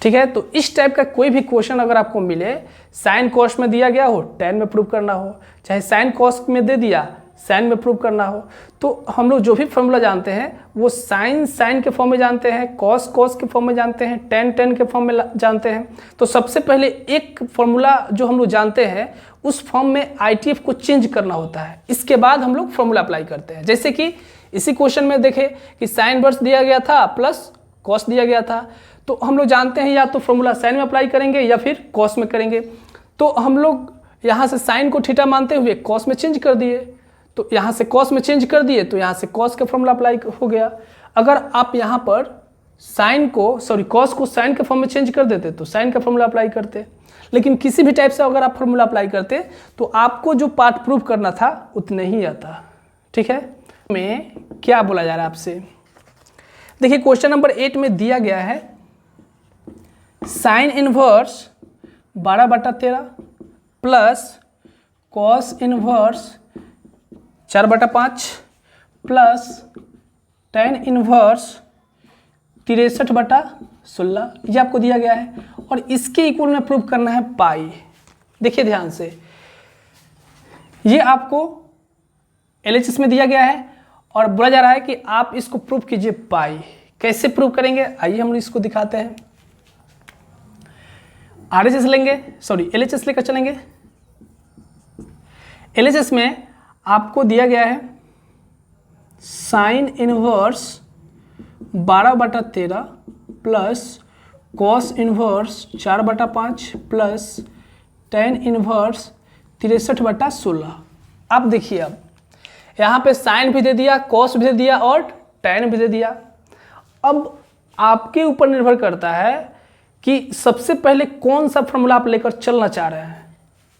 ठीक है, तो इस टाइप का कोई भी क्वेश्चन अगर आपको मिले, साइन कॉस में दिया गया हो tan में प्रूव करना हो, चाहे साइन कॉस में दे दिया साइन में प्रूव करना हो, तो हम लोग जो भी फॉर्मूला जानते हैं वो साइन के फॉर्म में जानते हैं, कॉस के फॉर्म में जानते हैं, टेन के फॉर्म में जानते हैं। तो सबसे पहले एक फॉर्मूला जो हम लोग जानते हैं उस फॉर्म में ITF को चेंज करना होता है, इसके बाद हम लोग फॉर्मूला अप्लाई करते हैं। जैसे कि इसी क्वेश्चन में देखें कि साइन इनवर्स दिया गया था प्लस कॉस दिया गया था, तो हम लोग जानते हैं या तो फॉर्मूला साइन में अप्लाई करेंगे या फिर कॉस में करेंगे। तो हम लोग यहाँ से साइन को थीटा मानते हुए कॉस में चेंज कर दिए, तो यहाँ से कॉस में चेंज कर दिए तो यहाँ से कॉस का फॉर्मूला अप्लाई हो गया। अगर आप यहाँ पर कॉस को साइन के फॉर्म में चेंज कर देते तो साइन का फॉर्मूला अप्लाई करते, लेकिन किसी भी टाइप से अगर आप फॉर्मूला अप्लाई करते तो आपको जो पार्ट प्रूफ करना था उतना ही आता। ठीक है, में क्या बोला जा रहा है आपसे, देखिए क्वेश्चन नंबर 8 में दिया गया है sine inverse 12/13 plus cos inverse 4/5 plus tan inverse 63/16 ये आपको दिया गया है और इसके इक्वल में प्रूव करना है पाई। देखिए ध्यान से, ये आपको LHS में दिया गया है और बोला जा रहा है कि आप इसको प्रूव कीजिए पाई। कैसे प्रूव करेंगे, आइए हम इसको दिखाते हैं। RHS लेंगे, LHS लेकर चलेंगे। LHS में आपको दिया गया है sine inverse 12/13 plus cos inverse 4/5 plus tan inverse 63/16। अब देखिए, अब यहाँ पे साइन भी दे दिया, कॉस भी दे दिया और tan भी दे दिया। अब आपके ऊपर निर्भर करता है कि सबसे पहले कौन सा फॉर्मूला आप लेकर चलना चाह रहे हैं।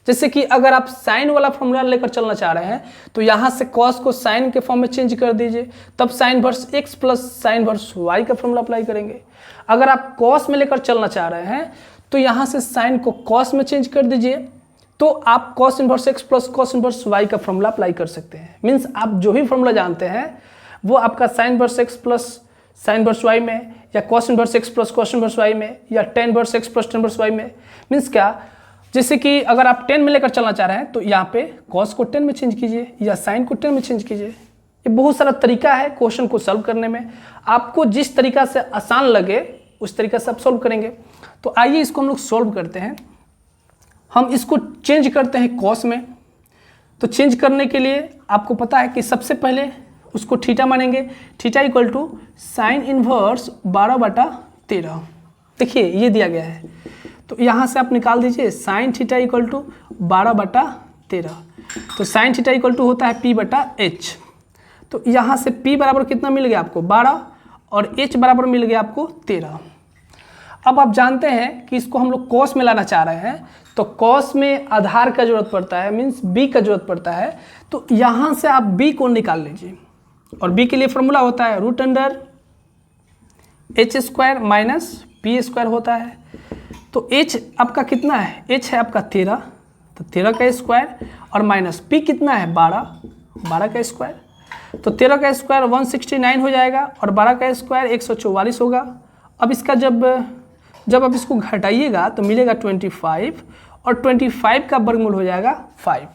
जैसे कि अगर आप साइन वाला फॉर्मूला लेकर चलना चाह रहे हैं तो यहाँ से कॉस को साइन के फॉर्म में चेंज कर दीजिए, तब sine inverse x plus sine inverse y का फॉर्मूला अप्लाई करेंगे। अगर आप कॉस में लेकर चलना चाह रहे हैं तो यहाँ से साइन को कॉस में चेंज कर दीजिए, तो आप cos inverse x plus cos inverse y का फॉर्मूला अप्लाई कर सकते हैं। मीन्स आप जो भी फॉर्मूला जानते हैं वो आपका sine inverse x plus sine inverse y में, या cos inverse x plus cos inverse y में, या tan inverse x plus tan inverse y में। मीन्स क्या, जैसे कि अगर आप 10 में लेकर चलना चाह रहे हैं तो यहाँ पे कॉस को 10 में चेंज कीजिए या साइन को 10 में चेंज कीजिए। ये बहुत सारा तरीका है क्वेश्चन को सॉल्व करने में, आपको जिस तरीका से आसान लगे उस तरीका से आप सॉल्व करेंगे। तो आइए इसको हम लोग सॉल्व करते हैं। हम इसको चेंज करते हैं कॉस में। तो चेंज करने के लिए आपको पता है कि सबसे पहले उसको थीटा मानेंगे, theta equal to sine inverse 12/13। देखिए ये दिया गया है, तो यहाँ से आप निकाल दीजिए साइन थीटा इक्वल टू 12/13। तो साइन थीटा इक्वल टू होता है P/H। तो यहाँ से P बराबर कितना मिल गया आपको 12 और H बराबर मिल गया आपको 13। अब आप जानते हैं कि इसको हम लोग कॉस में लाना चाह रहे हैं, तो कॉस में आधार का जरूरत पड़ता है, मीन्स B का जरूरत पड़ता है। तो यहाँ से आप B को निकाल लीजिए और B के लिए फॉर्मूला होता है √H² माइनस P² होता है। तो H आपका कितना है, H है आपका 13, तो 13 का स्क्वायर और माइनस P कितना है 12 का स्क्वायर। तो 13 का स्क्वायर 169 हो जाएगा और 12 का स्क्वायर 144 होगा। अब इसका जब आप इसको घटाइएगा तो मिलेगा 25 और 25 का वर्गमूल हो जाएगा 5।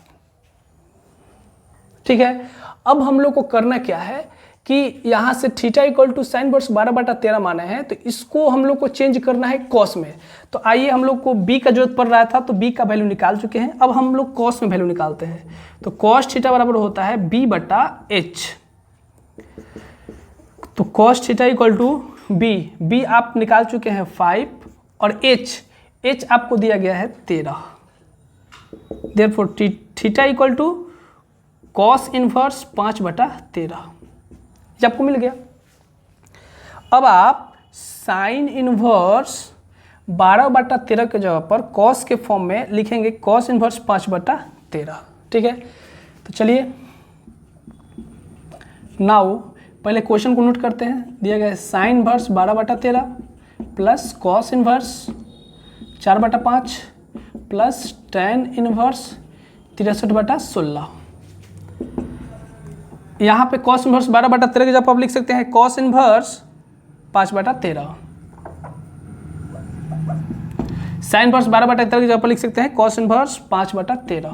ठीक है, अब हम लोग को करना क्या है कि यहाँ से theta equal to sine inverse 12/13 माना है, तो इसको हम लोग को चेंज करना है कॉस में। तो आइए, हम लोग को B का जरूरत पड़ रहा था तो B का वैल्यू निकाल चुके हैं, अब हम लोग कॉस में वैल्यू निकालते हैं। तो कॉस थीटा बराबर होता है B/H। तो cos theta equal to B आप निकाल चुके हैं 5 और H आपको दिया गया है 13। Therefore theta equal to cos inverse 5/13 ये आपको मिल गया। अब आप साइन इनवर्स 12/13 के जगह पर कॉस के फॉर्म में लिखेंगे कॉस इनवर्स 5/13। ठीक है, तो चलिए नाउ पहले क्वेश्चन को नोट करते हैं। दिया गया है sine inverse 12/13 plus cos inverse 4/5 plus tan inverse 63/16। यहाँ पे कॉस इनवर्स 12/13 की जगह आप लिख सकते हैं कॉस इनवर्स 5/13। साइन इनवर्स 12/13 की जगह पर लिख सकते हैं cos inverse 5/13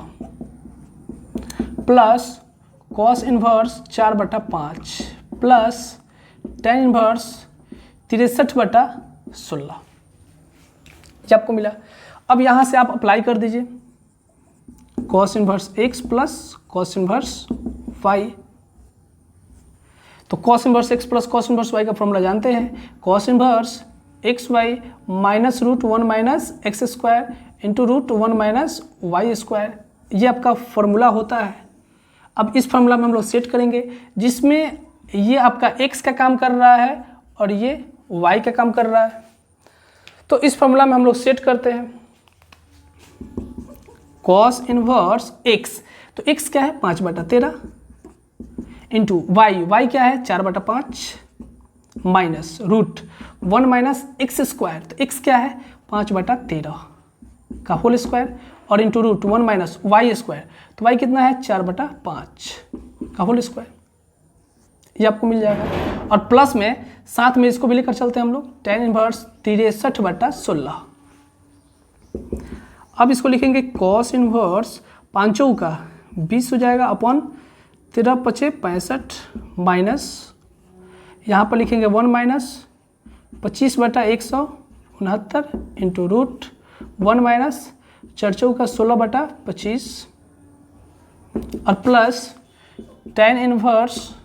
plus cos inverse 4/5 plus tan inverse 63/16। ये आपको मिला। अब यहाँ से आप अप्लाई कर दीजिए cos inverse x plus cos inverse y। तो cos inverse x plus cos inverse y का फॉर्मूला जानते हैं, cos inverse x y minus √1 minus x square into √1 minus y square. ये आपका फॉर्मूला होता है। अब इस फॉर्मूला में हम लोग सेट करेंगे जिसमें ये आपका x का काम कर रहा है और ये y का काम कर रहा है। तो इस फॉर्मूला में हम लोग सेट करते हैं कॉस इनवर्स x, तो x क्या है 5/13 इंटू y क्या है 4/5 माइनस √1 माइनस एक्स स्क्वायर, तो x क्या है 5/13 का होल स्क्वायर और इंटू √1 माइनस वाई स्क्वायर, तो y कितना है 4/5 का होल स्क्वायर। ये आपको मिल जाएगा और प्लस में साथ में इसको भी लेकर चलते हैं हम लोग tan इनवर्स 63/16। अब इसको लिखेंगे cos इनवर्स 5 का 20 हो जाएगा अपॉन 13×5 = 65 माइनस यहाँ पर लिखेंगे 1 माइनस 25/169 इंटू √1 माइनस 4 का 16/25 और प्लस tan इनवर्स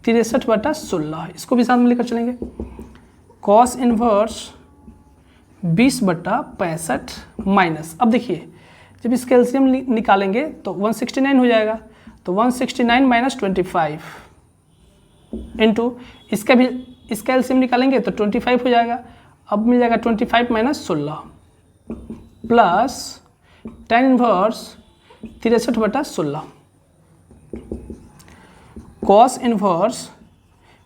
63/16। इसको भी साथ में लेकर चलेंगे cos इनवर्स 20/65 माइनस, अब देखिए जब इसका एलसीएम निकालेंगे तो 169 हो जाएगा, तो 169 माइनस 25 इंटू इसका एलसीएम निकालेंगे तो 25 हो जाएगा। अब मिल जाएगा 25 minus 16 plus tan inverse 63/16 cos inverse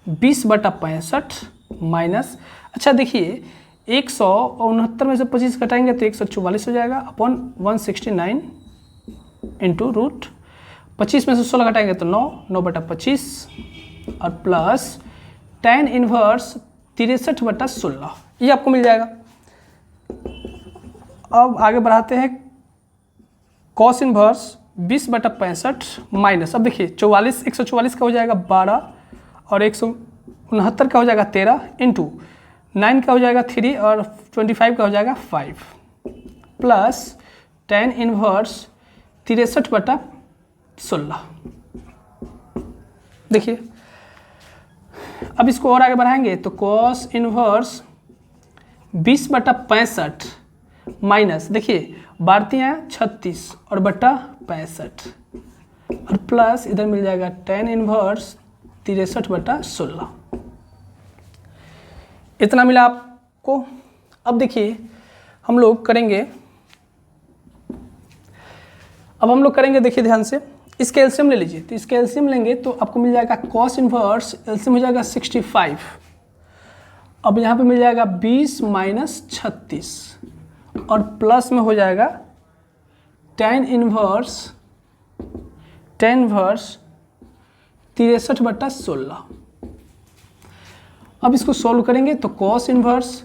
20/65 minus, अच्छा देखिए 169 में से 25 घटाएंगे तो 144 हो जाएगा अपॉन 169 इंटू √25 में से 16 घटाएंगे तो 9/25 और प्लस tan इनवर्स 63/16। ये आपको मिल जाएगा। अब आगे बढ़ाते हैं cos इनवर्स 20/65 माइनस, अब देखिए 144 का हो जाएगा 12 और 169 का हो जाएगा 13 इंटू 9 का हो जाएगा 3 और 25 का हो जाएगा 5 प्लस tan इनवर्स 63/16। देखिए अब इसको और आगे बढ़ाएंगे तो cos इनवर्स 20/65 माइनस, देखिए बारतियाँ 36 और बटा 65 और प्लस इधर मिल जाएगा tan इनवर्स 63/16। इतना मिला आपको। अब देखिए हम लोग करेंगे, देखिए ध्यान से, इसका एलसीएम ले लीजिए। तो इसका एलसीएम लेंगे तो आपको मिल जाएगा cos इनवर्स एलसीएम हो जाएगा 65। अब यहाँ पे मिल जाएगा 20 माइनस 36 और प्लस में हो जाएगा tan इनवर्स 63/16। अब इसको सॉल्व करेंगे तो cos इनवर्स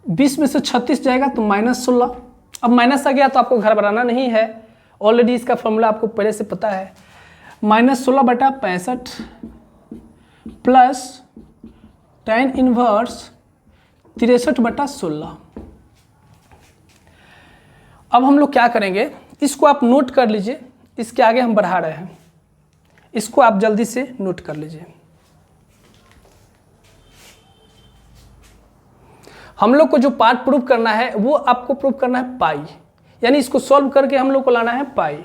20 में से 36 जाएगा तो -16। अब माइनस आ गया तो आपको घर बनाना नहीं है, ऑलरेडी इसका फॉर्मूला आपको पहले से पता है। -16/65 प्लस tan इनवर्स 63/16। अब हम लोग क्या करेंगे, इसको आप नोट कर लीजिए, इसके आगे हम बढ़ा रहे हैं, इसको आप जल्दी से नोट कर लीजिए। हम लोग को जो पार्ट प्रूव करना है वो आपको प्रूव करना है पाई, यानी इसको सॉल्व करके हम लोग को लाना है पाई।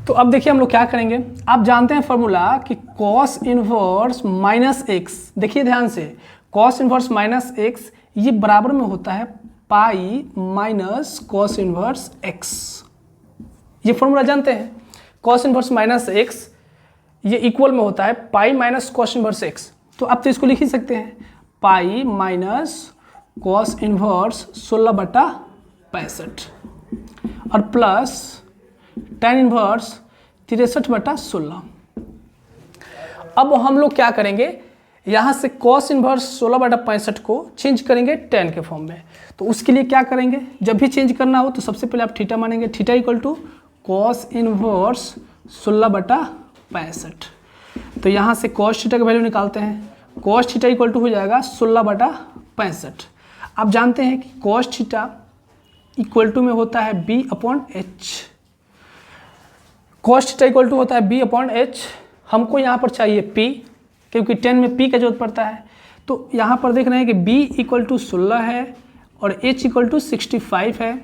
तो अब देखिए हम लोग क्या करेंगे, आप जानते हैं फॉर्मूला कि कॉस इनवर्स माइनस एक्स, देखिए ध्यान से, कॉस इनवर्स माइनस एक्स ये बराबर में होता है pi minus cos inverse x. ये फॉर्मूला जानते हैं, कॉस इनवर्स माइनस एक्स ये इक्वल में होता है pi minus cos inverse x. तो आप तो इसको लिख ही सकते हैं, पाई माइनस कॉस इनवर्स 16/65 और प्लस tan इनवर्स 63/16। अब हम लोग क्या करेंगे, यहाँ से cos इनवर्स 16/65 को चेंज करेंगे tan के फॉर्म में। तो उसके लिए क्या करेंगे, जब भी चेंज करना हो तो सबसे पहले आप थीटा मानेंगे, theta equal to cos inverse 16/65। तो यहाँ से cos थीटा का वैल्यू निकालते हैं, cos थीटा इक्वल टू हो जाएगा 16/65। आप जानते हैं कि cos थीटा इक्वल टू में होता है b/h, cos theta equal to होता है b/h। हमको यहाँ पर चाहिए p, क्योंकि 10 में p का जरूरत पड़ता है। तो यहाँ पर देख रहे हैं कि b इक्वल टू 16 है और h इक्वल टू 65 है।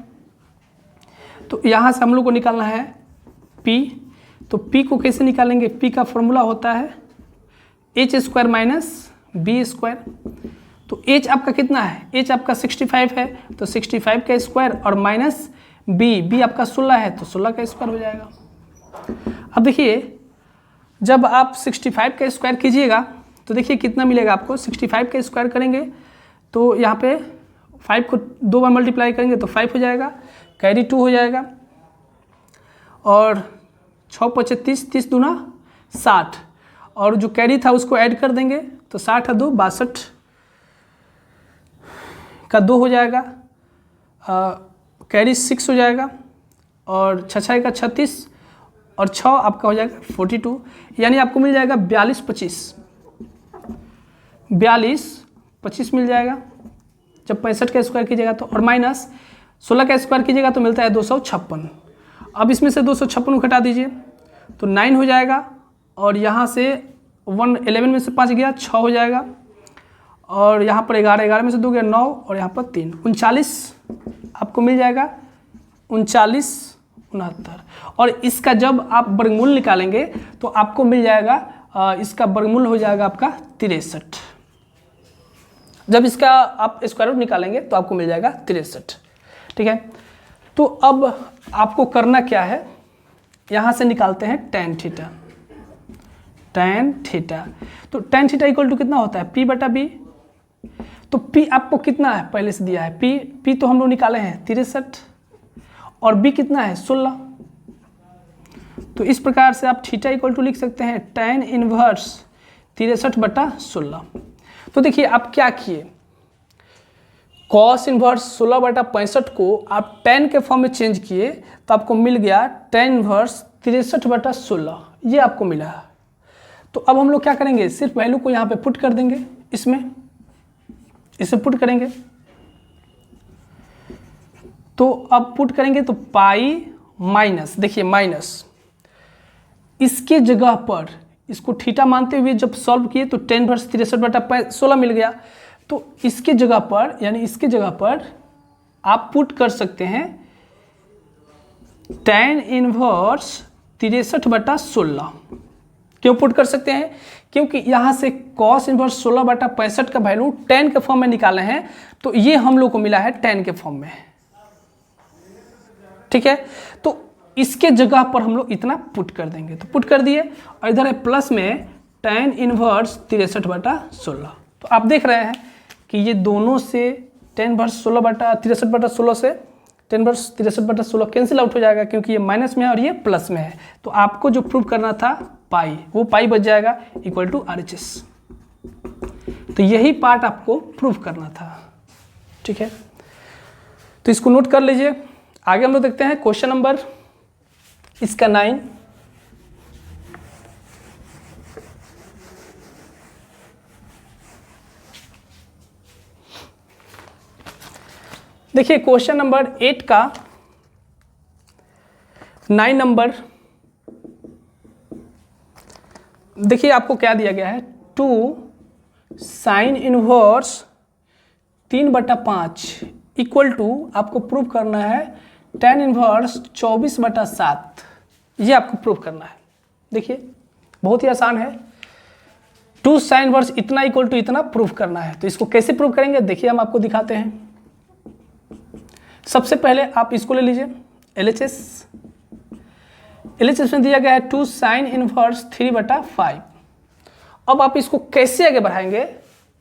तो यहाँ से हम लोग को निकालना है p। तो p को कैसे निकालेंगे, p का फॉर्मूला होता है h² माइनस b स्क्वायर। तो h आपका कितना है, h आपका 65 है, तो 65 का स्क्वायर और माइनस b आपका 16 है, तो 16 का स्क्वायर हो जाएगा। अब देखिए जब आप 65 का स्क्वायर कीजिएगा तो देखिए कितना मिलेगा आपको, 65 का स्क्वायर करेंगे तो यहाँ पे 5 को 2 बार मल्टीप्लाई करेंगे तो 5 हो जाएगा, कैरी 2 हो जाएगा और 6 × 30, 30 दूना 60 और जो कैरी था उसको ऐड कर देंगे तो 60 और 2 62 का 2 हो जाएगा, कैरी 6 हो जाएगा और 6 का 36 और 6 आपका हो जाएगा 42, यानी आपको मिल जाएगा 42 25 मिल जाएगा जब 65 का स्क्वायर कीजिएगा तो, और माइनस 16 का स्क्वायर कीजिएगा तो मिलता है 256। अब इसमें से 256 घटा दीजिए तो 9 हो जाएगा और यहाँ से 11 में से 5 गया 6 हो जाएगा और यहाँ पर 11 में से 2 गया 9 और यहाँ पर 3 39 आपको मिल जाएगा, 39 69। और इसका जब आप वर्गमूल निकालेंगे तो आपको मिल जाएगा, इसका वर्गमूल हो जाएगा आपका 63। जब इसका आप स्क्वायर रूट निकालेंगे तो आपको मिल जाएगा 63। ठीक है, तो अब आपको करना क्या है, यहाँ से निकालते हैं tan थीटा। तो tan थीटा इक्वल टू कितना होता है, p/b। तो p आपको कितना है पहले से दिया है, p तो हम लोग निकाले हैं 63 और b कितना है 16। तो इस प्रकार से आप थीटा इक्वल टू लिख सकते हैं tan इनवर्स 63/16। तो देखिए आप क्या किए, cos इनवर्स 16/65 को आप tan के फॉर्म में चेंज किए तो आपको मिल गया tan इनवर्स 63/16, ये आपको मिला। तो अब हम लोग क्या करेंगे, सिर्फ वैल्यू को यहाँ पे पुट कर देंगे, इसे पुट करेंगे। तो अब पुट करेंगे तो पाई माइनस, देखिए माइनस इसके जगह पर इसको थीटा मानते हुए जब सॉल्व किए तो tan इनवर्स 63/16 मिल गया। तो इसके जगह पर, यानी इसके जगह पर आप पुट कर सकते हैं tan इनवर्स 63/16। क्यों पुट कर सकते हैं, क्योंकि यहाँ से cos इनवर्स 16/65 का वैल्यू tan के फॉर्म में निकाले हैं, तो ये हम लोग को मिला है tan के फॉर्म में। ठीक है, तो इसके जगह पर हम लोग इतना पुट कर देंगे, तो पुट कर दिए और इधर है प्लस में tan इनवर्स 63/16। तो आप देख रहे हैं कि ये दोनों से tan इनवर्स 63/16 से tan इनवर्स 63/16 कैंसिल आउट हो जाएगा, क्योंकि ये माइनस में है और ये प्लस में है। तो आपको जो प्रूव करना था पाई, वो पाई बच जाएगा इक्वल टू RHS। तो यही पार्ट आपको प्रूव करना था। ठीक है, तो इसको नोट कर लीजिए। आगे हम लोग देखते हैं क्वेश्चन नंबर इसका 9। देखिए क्वेश्चन नंबर 8 का 9 नंबर, देखिए आपको क्या दिया गया है, 2 sin इनवर्स 3/5 इक्वल टू आपको प्रूव करना है tan इनवर्स 24/7 ये आपको प्रूव करना है। देखिए बहुत ही आसान है, 2 साइन इनवर्स इतना इक्वल टू इतना प्रूव करना है। तो इसको कैसे प्रूव करेंगे देखिए हम आपको दिखाते हैं। सबसे पहले आप इसको ले लीजिए LHS। LHS में दिया गया है 2 साइन इनवर्स 3/5। अब आप इसको कैसे आगे बढ़ाएंगे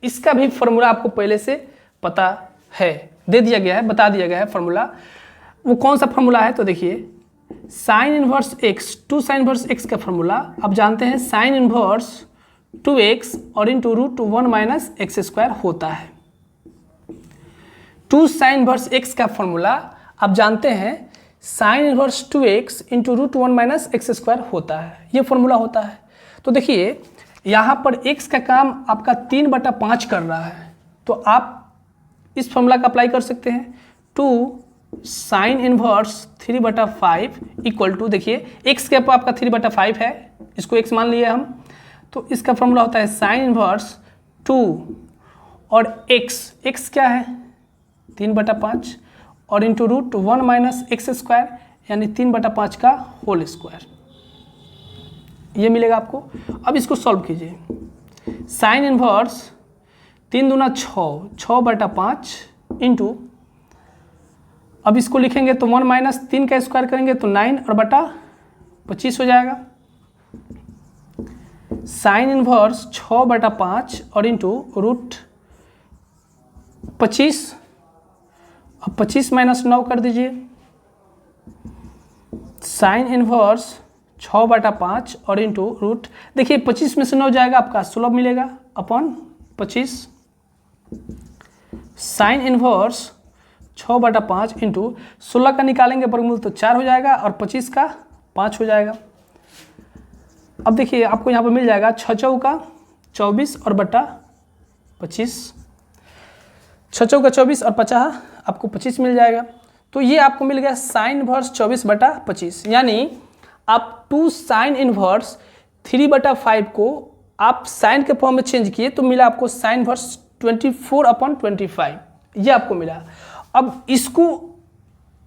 इसका भी फॉर्मूला आपको पहले से पता है, दे दिया गया है, बता दिया गया है फॉर्मूला। वो कौन सा फॉर्मूला है तो देखिए sine inverse x, 2 sine inverse x का फॉर्मूला आप जानते हैं साइन इनवर्स 2x और into root 1 minus x square होता है। 2 साइन इनवर्स x का फॉर्मूला आप जानते हैं sine inverse 2x into root 1 minus x square होता है, ये फॉर्मूला होता है। तो देखिए यहाँ पर x का काम आपका 3/5 कर रहा है, तो आप इस फॉर्मूला का अप्लाई कर सकते हैं। 2 साइन इनवर्स 3/5 इक्वल टू, देखिए x के आपका 3/5 है, इसको x मान लिए हम, तो इसका फॉर्मूला होता है साइन इनवर्स 2 और x क्या है 3/5 और into root 1 minus x square यानी 3/5 का होल स्क्वायर, ये मिलेगा आपको। अब इसको सॉल्व कीजिए। साइन इनवर्स 3 दूना 6/5 इंटू, अब इसको लिखेंगे तो 1 माइनस 3 का स्क्वायर करेंगे तो 9 और बटा 25 हो जाएगा। साइन इनवर्स 6/5 और इंटू रूट 25, अब 25 माइनस 9 कर दीजिए। साइन इनवर्स 6/5 और इंटू रूट, देखिए 25 में से 9 जाएगा आपका 16 मिलेगा अपॉन 25। साइन इनवर्स 6/5 इंटू 16 का निकालेंगे वर्गमूल तो 4 हो जाएगा और 25 का 5 हो जाएगा। अब देखिए आपको यहाँ पर मिल जाएगा 6 चौका 24 और बटा 25, 6 चौका 24 और 50 आपको 25 मिल जाएगा। तो ये आपको मिल गया साइन इनवर्स 24/25, यानी आप 2 साइन इनवर्स 3/5 को आप साइन के फॉर्म में चेंज किए तो मिला आपको साइन इनवर्स 24/25, ये आपको मिला। अब इसको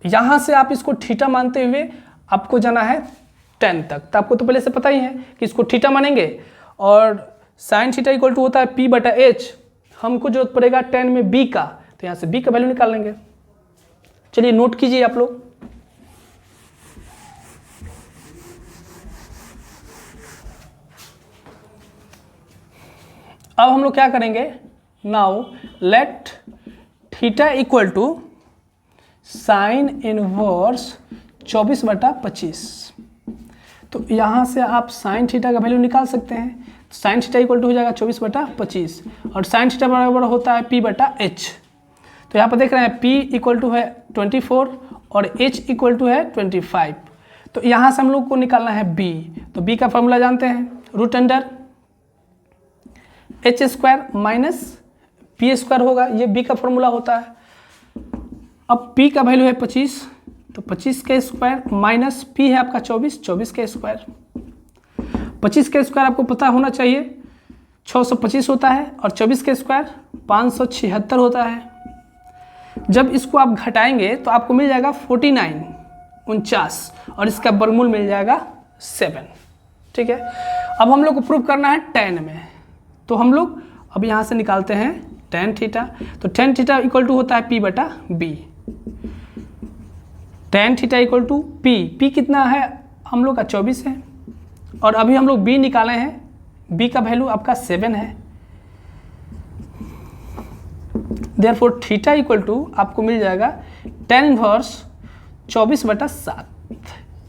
यहाँ से आप इसको थीटा मानते हुए आपको जाना है tan तक, तो आपको तो पहले से पता ही है कि इसको थीटा मानेंगे और साइन थीटा इक्वल टू होता है P/H, हमको जरूरत पड़ेगा tan में b का, तो यहाँ से b का वैल्यू निकाल लेंगे। चलिए नोट कीजिए आप लोग। अब हम लोग क्या करेंगे, now let theta equal to sine inverse 24/25, तो यहाँ से आप साइन थीटा का वैल्यू निकाल सकते हैं। साइन थीटा इक्वल टू हो जाएगा 24/25 और साइन थीटा बराबर होता है P/H। तो यहाँ पर देख रहे हैं P इक्वल टू है 24 और H इक्वल टू है 25, तो यहाँ से हम लोग को निकालना है B। तो B का फॉर्मूला जानते हैं, root under H square minus P square होगा, ये B का फॉर्मूला होता है। अब P का वैल्यू है 25, तो 25 का स्क्वायर माइनस P है आपका 24, 24 का स्क्वायर। 25 का स्क्वायर आपको पता होना चाहिए 625 होता है और 24 का स्क्वायर 576 होता है। जब इसको आप घटाएंगे तो आपको मिल जाएगा 49 और इसका वर्गमूल मिल जाएगा 7। ठीक है, अब हम लोग को प्रूव करना है tan में, तो हम लोग अब यहाँ से निकालते हैं tan थीटा। तो tan थीटा इक्वल टू होता है P/B। tan theta equal to P कितना है हम लोग का 24 है और अभी हम लोग B निकाले हैं, B का वैल्यू आपका 7 है। देयरफॉर थीटा इक्वल टू आपको मिल जाएगा tan इनवर्स 24/7,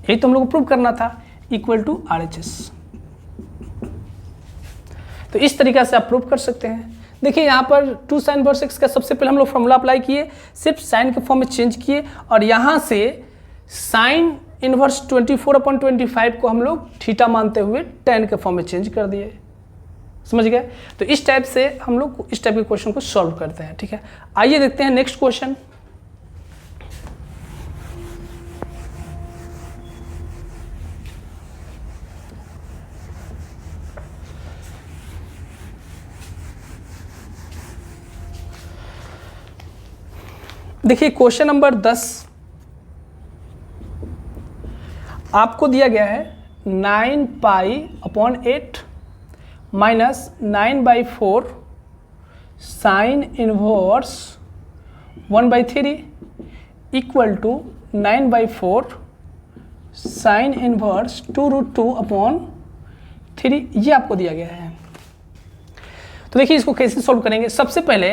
यही तो हम लोग को प्रूव करना था, इक्वल टू RHS। तो इस तरीके से आप प्रूव कर सकते हैं। देखिए यहाँ पर 2 साइन इनवर्स x का सबसे पहले हम लोग फॉर्मूला अप्लाई किए, सिर्फ साइन के फॉर्म में चेंज किए और यहाँ से साइन इनवर्स 24/25 को हम लोग थीटा मानते हुए tan के फॉर्म में चेंज कर दिए। समझ गए? तो इस टाइप से हम लोग इस टाइप के क्वेश्चन को सॉल्व करते हैं। ठीक है, आइए देखते हैं नेक्स्ट क्वेश्चन। देखिए क्वेश्चन नंबर 10, आपको दिया गया है 9π/8 minus 9/4 sine inverse 1/3 equal to 9/4 sine inverse 2√2/3, ये आपको दिया गया है। तो देखिए इसको कैसे सॉल्व करेंगे। सबसे पहले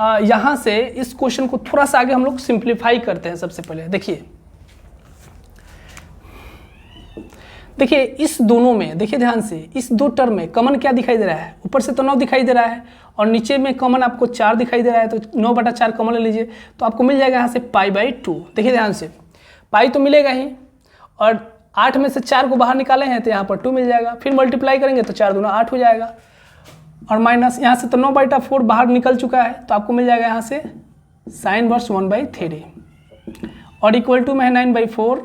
यहाँ से इस क्वेश्चन को थोड़ा सा आगे हम लोग सिंप्लीफाई करते हैं। सबसे पहले देखिए इस दोनों में, देखिए ध्यान से, इस दो टर्म में कॉमन क्या दिखाई दे रहा है? ऊपर से तो 9 दिखाई दे रहा है और नीचे में कॉमन आपको 4 दिखाई दे रहा है, तो 9/4 कॉमन ले लीजिए, तो आपको मिल जाएगा यहाँ से π/2। देखिए ध्यान से, पाई तो मिलेगा ही, और 8 में से 4 को बाहर निकाले हैं तो यहाँ पर 2 मिल जाएगा, फिर मल्टीप्लाई करेंगे तो 4 दूना 8 हो जाएगा, और माइनस यहाँ से तो 9/4 बाहर निकल चुका है, तो आपको मिल जाएगा यहाँ से साइन इनवर्स 1/3, और इक्वल टू में है 9/4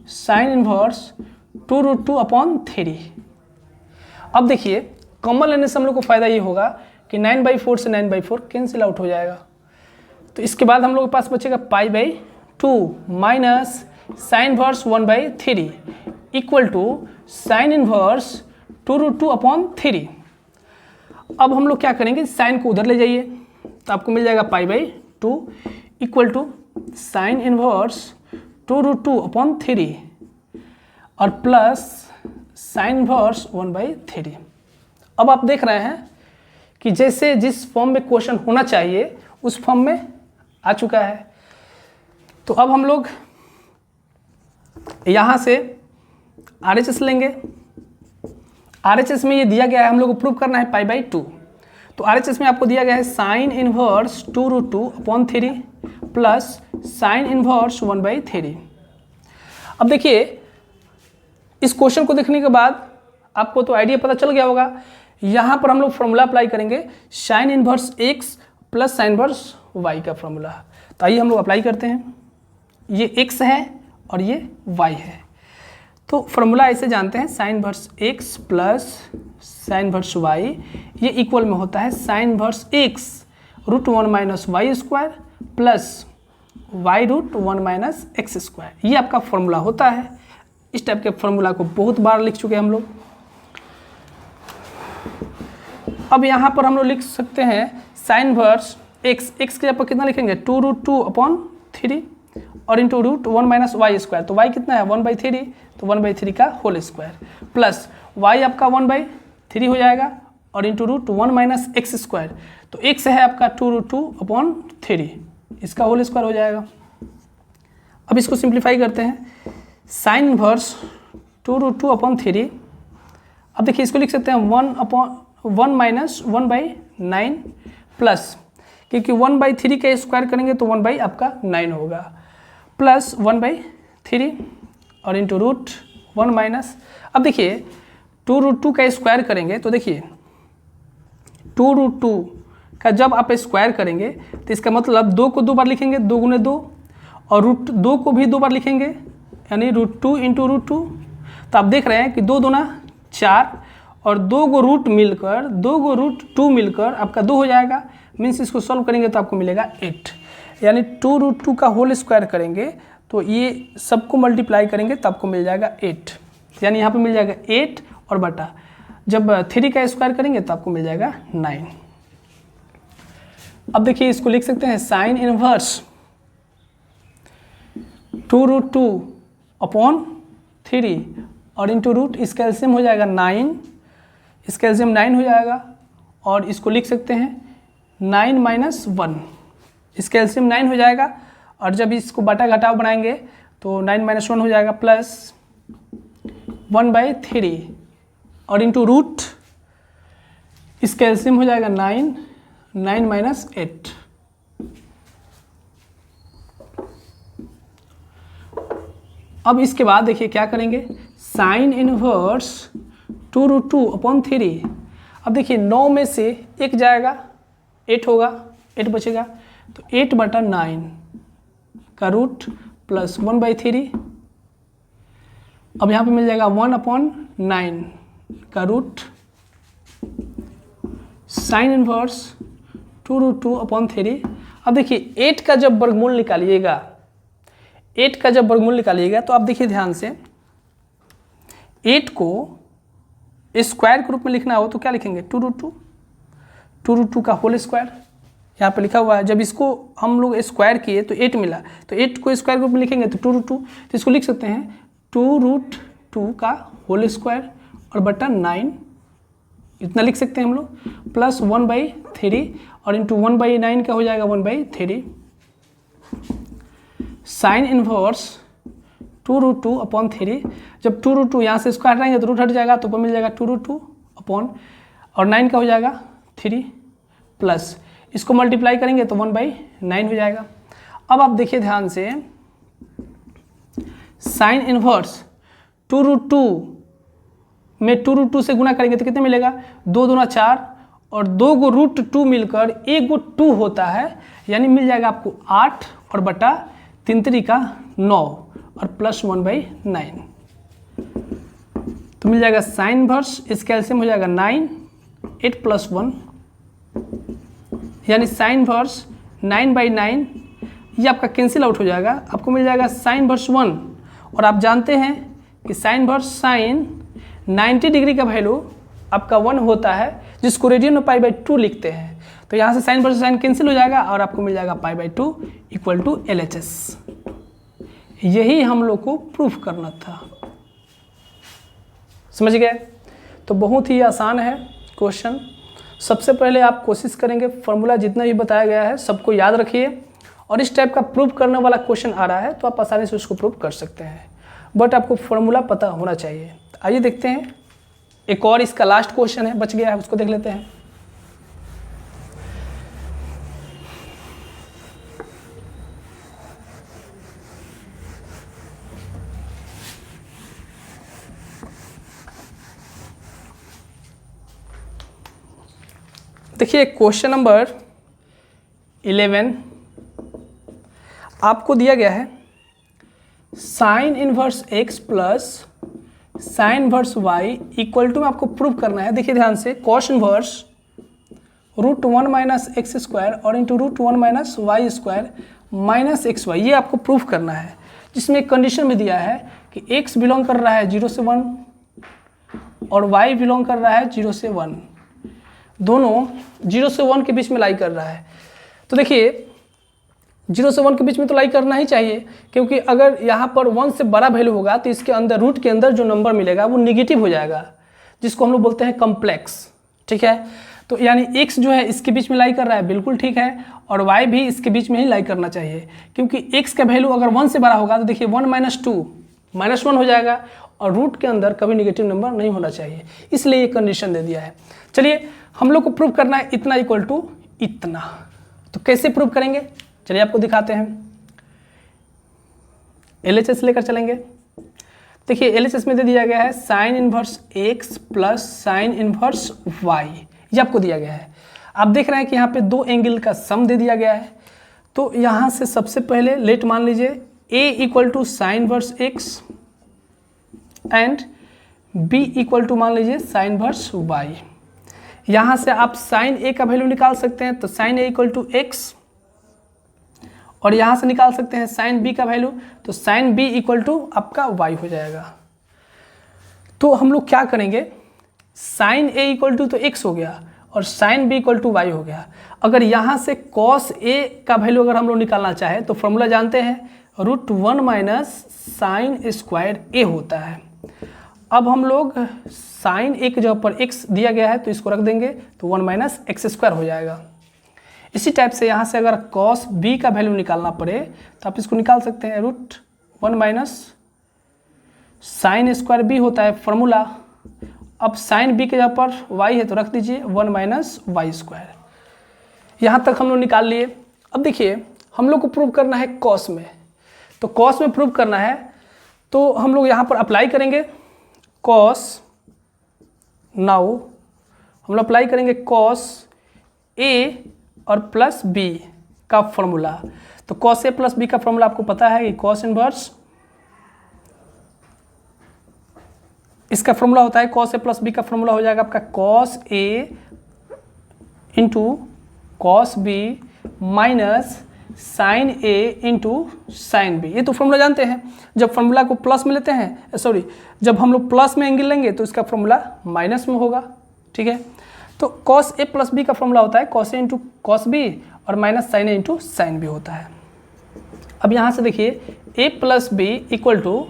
साइन इनवर्स 2√2/3। अब देखिए कॉमन लेने से हम लोग को फायदा ये होगा कि 9/4 से 9/4 कैंसिल आउट हो जाएगा, तो इसके बाद हम लोग के पास बचेगा π/2 minus sine inverse 1/3 equal to sine inverse 2√2/3। अब हम लोग क्या करेंगे, साइन को उधर ले जाइए, तो आपको मिल जाएगा π/2 इक्वल टू साइन इनवर्स 2√2/3 और प्लस साइन इनवर्स 1/3। अब आप देख रहे हैं कि जैसे जिस फॉर्म में क्वेश्चन होना चाहिए उस फॉर्म में आ चुका है। तो अब हम लोग यहाँ से RHS लेंगे। RHS में ये दिया गया है, हम लोग को प्रूव करना है π/2, तो RHS में आपको दिया गया है sine inverse 2√2/3 plus sine inverse 1/3। अब देखिए इस क्वेश्चन को देखने के बाद आपको तो आइडिया पता चल गया होगा। यहाँ पर हम लोग फॉर्मूला अप्लाई करेंगे sign inverse x plus sine inverse y का फॉर्मूला। तो आइए हम लोग अप्लाई करते हैं। ये x है और ये y है, तो फॉर्मूला ऐसे जानते हैं sine inverse x plus sine inverse y, ये इक्वल में होता है sine inverse x √1 minus y square plus y √1 minus x square, ये आपका फॉर्मूला होता है। इस टाइप के फॉर्मूला को बहुत बार लिख चुके हैं हम लोग। अब यहाँ पर हम लोग लिख सकते हैं साइन इनवर्स x के जगह पर कितना लिखेंगे 2√2/3 और इंटू √1 माइनस वाई स्क्वायर, तो y कितना है 1/3, तो 1/3 का होल स्क्वायर प्लस y आपका 1/3 हो जाएगा और इंटू √1 माइनस एक्स स्क्वायर, तो x है आपका 2√2/3, इसका होल स्क्वायर हो जाएगा। अब इसको सिंप्लीफाई करते हैं, साइन इनवर्स 2√2/3। अब देखिए इसको लिख सकते हैं 1 माइनस 1/9 प्लस, क्योंकि 1/3 का स्क्वायर करेंगे तो 1 आपका 9 होगा, प्लस 1/3 और इंटू √1 माइनस। अब देखिए 2√2 का स्क्वायर करेंगे तो देखिए 2√2 का जब आप स्क्वायर करेंगे तो इसका मतलब 2 को 2 बार लिखेंगे, 2 गुने 2, और √2 को भी 2 बार लिखेंगे, यानी √2 इंटू √2। तो आप देख रहे हैं कि 2 दूना 4 और 2 को √2 मिलकर आपका 2 हो जाएगा, मीन्स इसको सॉल्व करेंगे तो आपको मिलेगा 8, यानी 2√2 का होल स्क्वायर करेंगे तो ये सबको मल्टीप्लाई करेंगे तो आपको मिल जाएगा 8, यानी यहाँ पे मिल जाएगा 8 और बटा जब 3 का स्क्वायर करेंगे तो आपको मिल जाएगा 9। अब देखिए इसको लिख सकते हैं साइन इनवर्स 2√2/3 और इंटू रूट इसका एलसीएम हो जाएगा 9, इसका एलसीएम 9 हो जाएगा, और इसको लिख सकते हैं 9 माइनस 1, इसका एलसीएम 9 हो जाएगा, और जब इसको बटा घटाव बनाएंगे तो 9 माइनस 1 हो जाएगा प्लस 1/3 और इंटू रूट इसका एलसीएम हो जाएगा 9 माइनस 8। अब इसके बाद देखिए क्या करेंगे, साइन इनवर्स 2√2/3। अब देखिए 9 में से 1 जाएगा, 8 होगा, 8 बचेगा, तो 8/9 का रूट प्लस 1/3। अब यहाँ पे मिल जाएगा 1/9 का रूट साइन इनवर्स 2√2/3। अब देखिए 8 का जब वर्गमूल निकालिएगा, 8 का जब वर्गमूल निकालिएगा तो आप देखिए ध्यान से 8 को स्क्वायर के रूप में लिखना हो तो क्या लिखेंगे, 2√2 का होल स्क्वायर यहाँ पे लिखा हुआ है। जब इसको हम लोग स्क्वायर किए तो 8 मिला, तो 8 को स्क्वायर के रूप में लिखेंगे तो 2√2, तो इसको लिख सकते हैं 2√2 का होल स्क्वायर और बटा 9, इतना लिख सकते हैं हम लोग, प्लस 1/3 और इंटू 1/9 क्या हो जाएगा, 1/3 साइन इनवर्स 2√2/3। जब 2√2 यहाँ से इसको हटाएंगे तो रूट हट जाएगा, तो ऊपर मिल जाएगा 2√2 अपॉन और 9 का हो जाएगा 3 प्लस इसको मल्टीप्लाई करेंगे तो 1/9 हो जाएगा। अब आप देखिए ध्यान से, साइन इनवर्स 2√2 में 2√2 से गुना करेंगे तो कितने मिलेगा, 2 दूना 4 और 2 को √2 मिलकर 1 को 2 होता है, यानी मिल जाएगा आपको 8 और बटा 3 3 का 9 और प्लस 1/9, तो मिल जाएगा साइन इनवर्स, इसका एलसीएम हो जाएगा 9, 8 + 1 यानी साइन इनवर्स 9/9, ये आपका कैंसिल आउट हो जाएगा, आपको मिल जाएगा साइन इनवर्स 1। और आप जानते हैं कि साइन इनवर्स साइन 90 डिग्री का वैल्यू आपका 1 होता है, जिसको रेडियन में π/2 लिखते हैं, तो यहाँ से साइन इनवर्स साइन कैंसिल हो जाएगा और आपको मिल जाएगा π/2 = LHS। यही हम लोग को प्रूफ करना था, समझ गए। तो बहुत ही आसान है क्वेश्चन। सबसे पहले आप कोशिश करेंगे फॉर्मूला जितना भी बताया गया है सबको याद रखिए, और इस टाइप का प्रूफ करने वाला क्वेश्चन आ रहा है तो आप आसानी से उसको प्रूफ कर सकते हैं, बट आपको फॉर्मूला पता होना चाहिए। आइए देखते हैं, एक और इसका लास्ट क्वेश्चन है, बच गया है, उसको देख लेते हैं। देखिए क्वेश्चन नंबर 11 आपको दिया गया है, sine inverse x plus sine inverse y equal to में आपको प्रूव करना है। देखिए ध्यान से, कॉस इनवर्स √1 - x² और इंटू √1 - y² - xy, ये आपको प्रूफ करना है, जिसमें एक कंडीशन में दिया है कि x बिलोंग कर रहा है 0 से 1 और y बिलोंग कर रहा है 0 से 1, दोनों 0 से 1 के बीच में लाई कर रहा है। तो देखिए 0 से 1 के बीच में तो लाई करना ही चाहिए, क्योंकि अगर यहाँ पर 1 से बड़ा वैल्यू होगा तो इसके अंदर रूट के अंदर जो नंबर मिलेगा वो निगेटिव हो जाएगा, जिसको हम लोग बोलते हैं कॉम्प्लेक्स, ठीक है। तो यानी x जो है इसके बीच में लाई कर रहा है, बिल्कुल ठीक है, और y भी इसके बीच में ही लाई करना चाहिए, क्योंकि x का वैल्यू अगर 1 से बड़ा होगा तो देखिए 1 - 2 -1 हो जाएगा, और रूट के अंदर कभी निगेटिव नंबर नहीं होना चाहिए, इसलिए ये कंडीशन दे दिया है। चलिए हम लोग को प्रूव करना है इतना इक्वल टू इतना, तो कैसे प्रूव करेंगे, चलिए आपको दिखाते हैं। LHS लेकर चलेंगे। देखिए LHS में दे दिया गया है sine inverse x plus sine inverse y, ये आपको दिया गया है। आप देख रहे हैं कि यहाँ पे दो एंगल का सम दे दिया गया है, तो यहाँ से सबसे पहले लेट मान लीजिए a = sign inverse x and b = मान लीजिए साइन इनवर्स y। यहाँ से आप साइन a का वैल्यू निकाल सकते हैं, तो साइन a = x, और यहाँ से निकाल सकते हैं साइन b का वैल्यू, तो साइन b = आपका y हो जाएगा। तो हम लोग क्या करेंगे, साइन a = तो x हो गया और साइन b = y हो गया। अगर यहाँ से कॉस a का वैल्यू अगर हम लोग निकालना चाहें तो फॉर्मूला जानते हैं, √1 - साइन स्क्वायर a होता है। अब हम लोग साइन a के जगह पर x दिया गया है तो इसको रख देंगे, तो 1 - x² हो जाएगा। इसी टाइप से यहाँ से अगर cos b का वैल्यू निकालना पड़े तो आप इसको निकाल सकते हैं, √1 - साइन स्क्वायर b होता है फॉर्मूला। अब साइन b के जगह पर y है तो रख दीजिए 1 - y²। यहाँ तक हम लोग निकाल लिए। अब देखिए हम लोग को प्रूव करना है cos में, तो cos में प्रूव करना है तो हम लोग यहाँ पर अप्लाई करेंगे cos। नाउ हम लोग अप्लाई करेंगे cos a और प्लस b का फॉर्मूला। तो cos a प्लस b का फॉर्मूला आपको पता है कि cos इनवर्स, इसका फॉर्मूला होता है cos a प्लस b का फॉर्मूला हो जाएगा आपका cos a into cos b minus sine A into sine b. ये तो फॉर्मूला जानते हैं, जब फॉर्मूला को प्लस में लेते हैं, सॉरी जब हम लोग प्लस में एंगल लेंगे तो इसका फॉर्मूला माइनस में होगा, ठीक है। तो कॉस ए प्लस बी का फॉर्मूला होता है cos A into cos B और माइनस साइन ए इंटू साइन बी होता है। अब यहाँ से देखिए A plus B equal to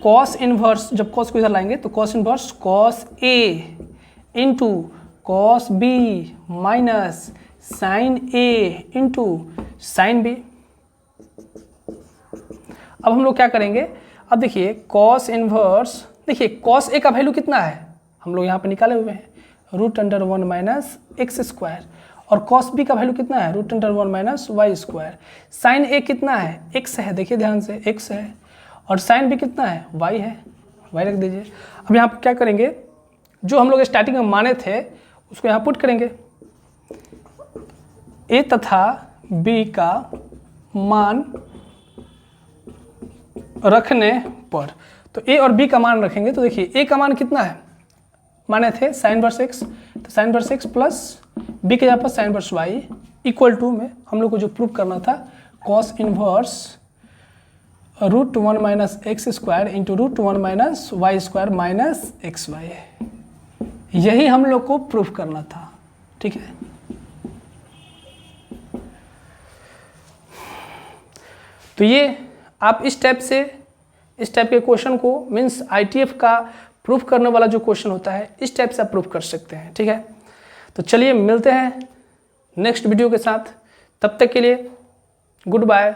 cos inverse, जब कॉस को इधर लाएंगे तो cos inverse cos A into cos B minus sine A into sine B. अब हम लोग क्या करेंगे, अब देखिए कॉस इनवर्स, देखिए कॉस ए का वैल्यू कितना है हम लोग यहाँ पे निकाले हुए हैं, √1 माइनस एक्स स्क्वायर, और कॉस बी का वैल्यू कितना है √1 माइनस वाई स्क्वायर। साइन ए कितना है, एक्स है, देखिए ध्यान से एक्स है, और साइन बी कितना है वाई है, वाई रख दीजिए। अब यहाँ पर क्या करेंगे, जो हम लोग स्टार्टिंग में माने थे उसको यहाँ पुट करेंगे, ए तथा बी का मान रखने पर, तो ए और बी का मान रखेंगे तो देखिए ए का मान कितना है, माने थे साइन वर्स एक्स, तो sine inverse x plus b के जगह पर sine inverse y equal to में हम लोग को जो प्रूव करना था cos inverse √1 minus x square into √1 minus y square minus x y, यही हम लोग को प्रूफ करना था, ठीक है। तो ये आप इस टाइप के क्वेश्चन को मीन्स ITF का प्रूफ करने वाला जो क्वेश्चन होता है इस टाइप से आप प्रूफ कर सकते हैं, ठीक है। तो चलिए मिलते हैं नेक्स्ट वीडियो के साथ, तब तक के लिए गुड बाय।